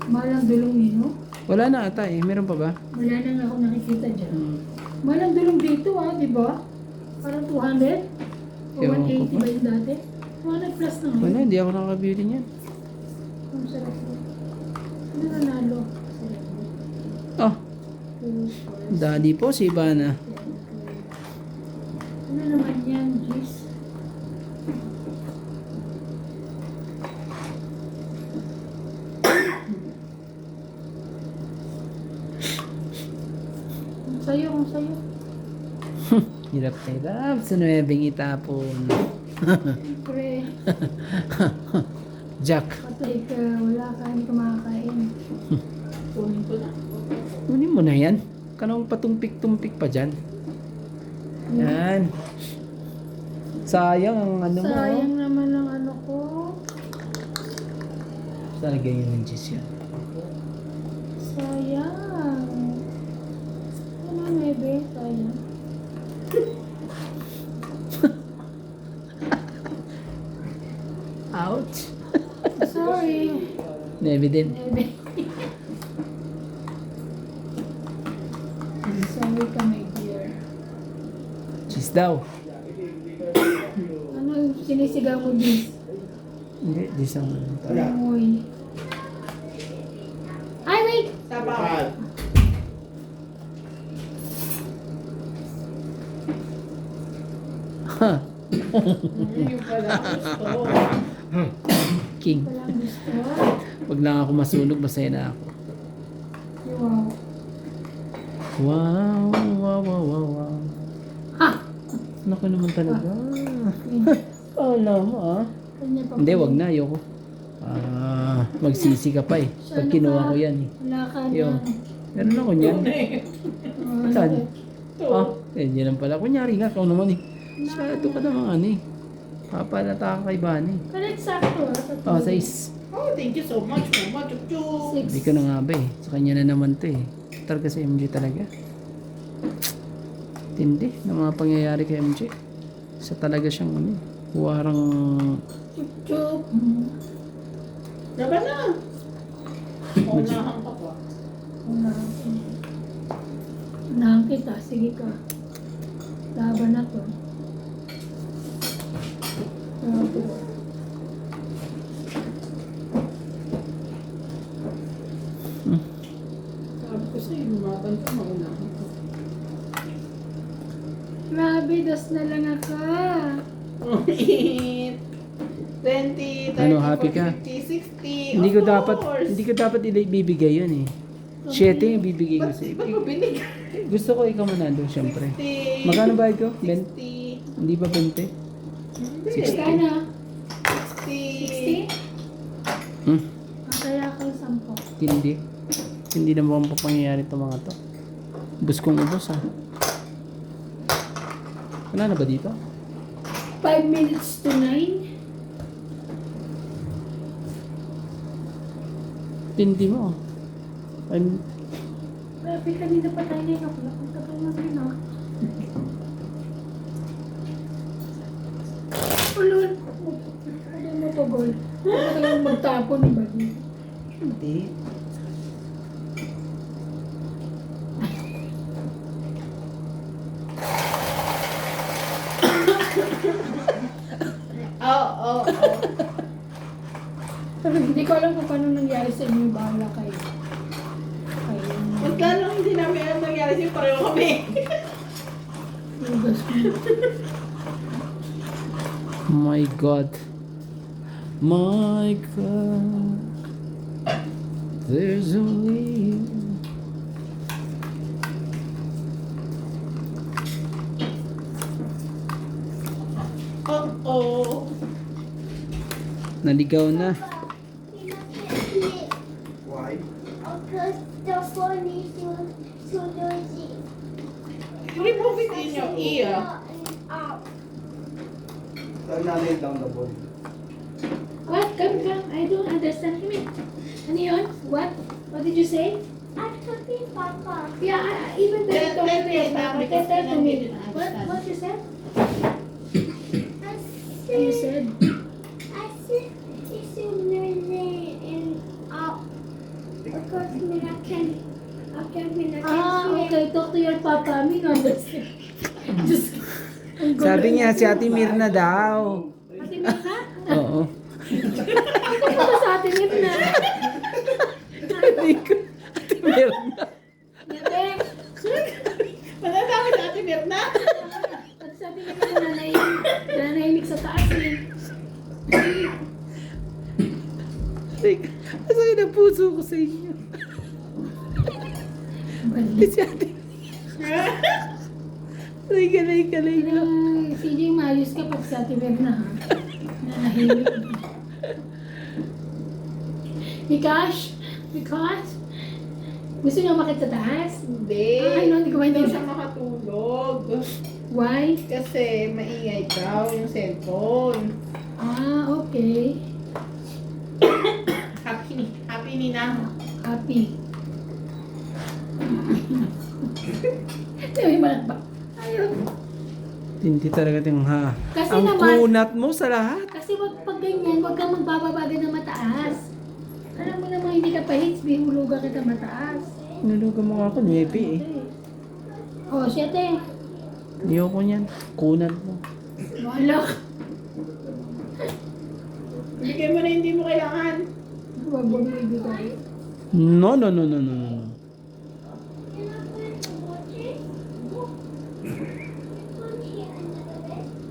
Malang dulong nino. Wala na ata eh. Meron pa ba? Wala na nga ako nakikita dyan. Hmm. Malang dulong dito ah, di ba? Parang 200? O Ewan ko 180 ba? ba yung dati? 200 plus na Wala, ngayon. hindi ako nakabili niyan. Ang sarap po. Ano nanalo? Oh, daddy po si Ivana. Ano naman yan, Jeez? Ang sayo, ang sayo. Hirap na hirap sa 9 itapon. Siyempre, Jack. patay ka, wala ka, hindi ka makakain. Kunin ko na. Kunin mo na yan. Kanong patumpik-tumpik pa dyan. Yan. Sayang ang ano mo. Sayang naman ang ano ko. Saan ganyan ng cheese yan? Sayang. Ano, Nebe? Sayang. Ouch. Sorry. Nebe din. Nebe. Sorry ka, my dear. Cheese daw. Ano yung sinisigaw mo, Bis? Hindi, di sa Amoy. Ay, wait! Sabaw. Ha. Yung pala gusto. King. Walang gusto. Wag lang ako masunog, masaya na ako. Wow. Wow, wow, wow, wow, wow. Ha! Naku naman talaga. Alam mo ah. Kanya pa Hindi, pala. wag na, ayoko. Magsisi ka pa eh. Pag kinuha ko yan eh. Wala ka Yo. na. Meron ako niyan. Ah, Saan? Ito. Yan lang pala. Kunyari nga, ikaw naman eh. Ito ka naman ano eh. Papalata ka kay Bani. Pero eksakto ah. Oh, 6. Oh, thank you so much, Mama. Chup-chup. Hindi ko na nga ba eh. Sa kanya na naman to eh. Talaga si MJ talaga. Tindi ng mga pangyayari kay MJ. Isa talaga siyang ano eh. Huwarang... Chup. Laban na. Unahan ka pa. Unahan kita. Sige ka. Laban na to. Sabi ko sa'yo, lumaban ka, maunahan ka. Grabe, das na lang ako. 20, 30, Ano, happy 40, ka? 50, 60. Hindi ko Of dapat, course. hindi ko dapat ibibigay yun eh. 7 yung bibigay ko Ba't sa'yo. ba't mo binigay? Gusto ko ikaw manalo, syempre. 60. Magkano bayad ko? 60. Hindi ba 20? Hindi. 60. Kaya 60. 60? Hmm, Kaya ako 10. hindi. Hindi na mukhang papangyayari itong mga to. Ubus kong ubus ah. Wala na ba dito? 5 minutes to 9. Tindi mo. I'm... Grabe, kanina pa tayo na ako. Ang tagal na rin ah. Ulul. Ano mo to, Gol? Ano talagang magtapon ni Buddy? Hindi. Oo. Hindi ko alam kung paano nangyari sa inyo. Bahala kayo. Pagka lang hindi namin alam nangyari sa'yo, pareho kami. Lugas mo. My God. My God. There's only you. Oo. Naligaw na. Why? Because the phone is so noisy. Remove it in your ear. Up. Tell na lay down the ball. What? Come. I don't understand. Come here. Ano yun? What? What did you say? I'm talking Papa. Yeah, even though you Let- told let me me about know, it, because tell to then me. you didn't understand. What you said? I You said, said? it's so noisy and up. Because I can't Okay. Talk to your papa. Me no understand. Just ang gulo. Sabi niya si Ate Mirna daw. Ate Mirna? Oo. Ano ba sa Ate Mirna? Sabi ko, Ate Mirna. Hindi. Manadami sa atin, Mirna. At sabi niya ko nanahimik sa taas eh. Like, masakit ang puso ko sa inyo. Balik. Si Ate Lay ka. Ay, CJ, maayos ka pag sa Ate Mirna ha. Nanahimik. Because gusto niyo makita sa taas? Hindi. Ay, no, hindi ko Daw maintindihan. siya makatulog. Why? Kasi maingay daw yung cellphone. Ah, okay. Happy ni na. Happy. Sabi ba? Ayun. Hindi talaga yung ha. Kasi Ang naman- kunat mo sa lahat. Kasi pag ganyan, huwag kang magbababa din ng mataas. Alam mo naman, hindi ka pa hits, bihulugan kita mataas. Nilugan mo nga ako, nuepe eh. Oh, 7. Ayoko niyan. Kunat mo. Wala. Bigay mo na hindi mo kailangan. Huwag mo ibigay. No.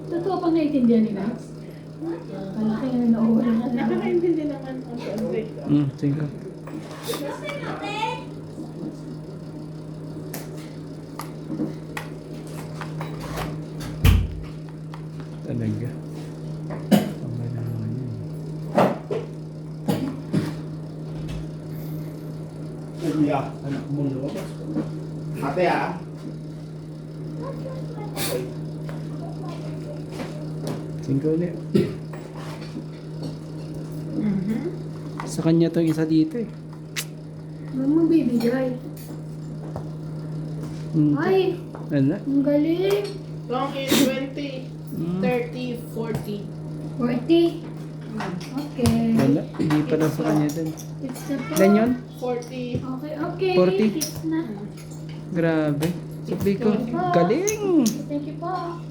Totoo pang naiintindihan nila? Malaki na nauulan na. Nakakaintindi naman ang konti. Sige. Talaga. Tama na naman yun. Kuya, anak mo lumabas. Ate ah. Singko ulit. Sa kanya to isa dito eh. Ano mo bibigay? Ay, Wala. ang galing. Long is 20, 30, 40. 40. Okay. Wala. Hindi pa daw sa kanya din. It's the po. Ilan yun? 40. Okay. 40. Kiss na. Grabe. Sabi ko, galing! Thank you po.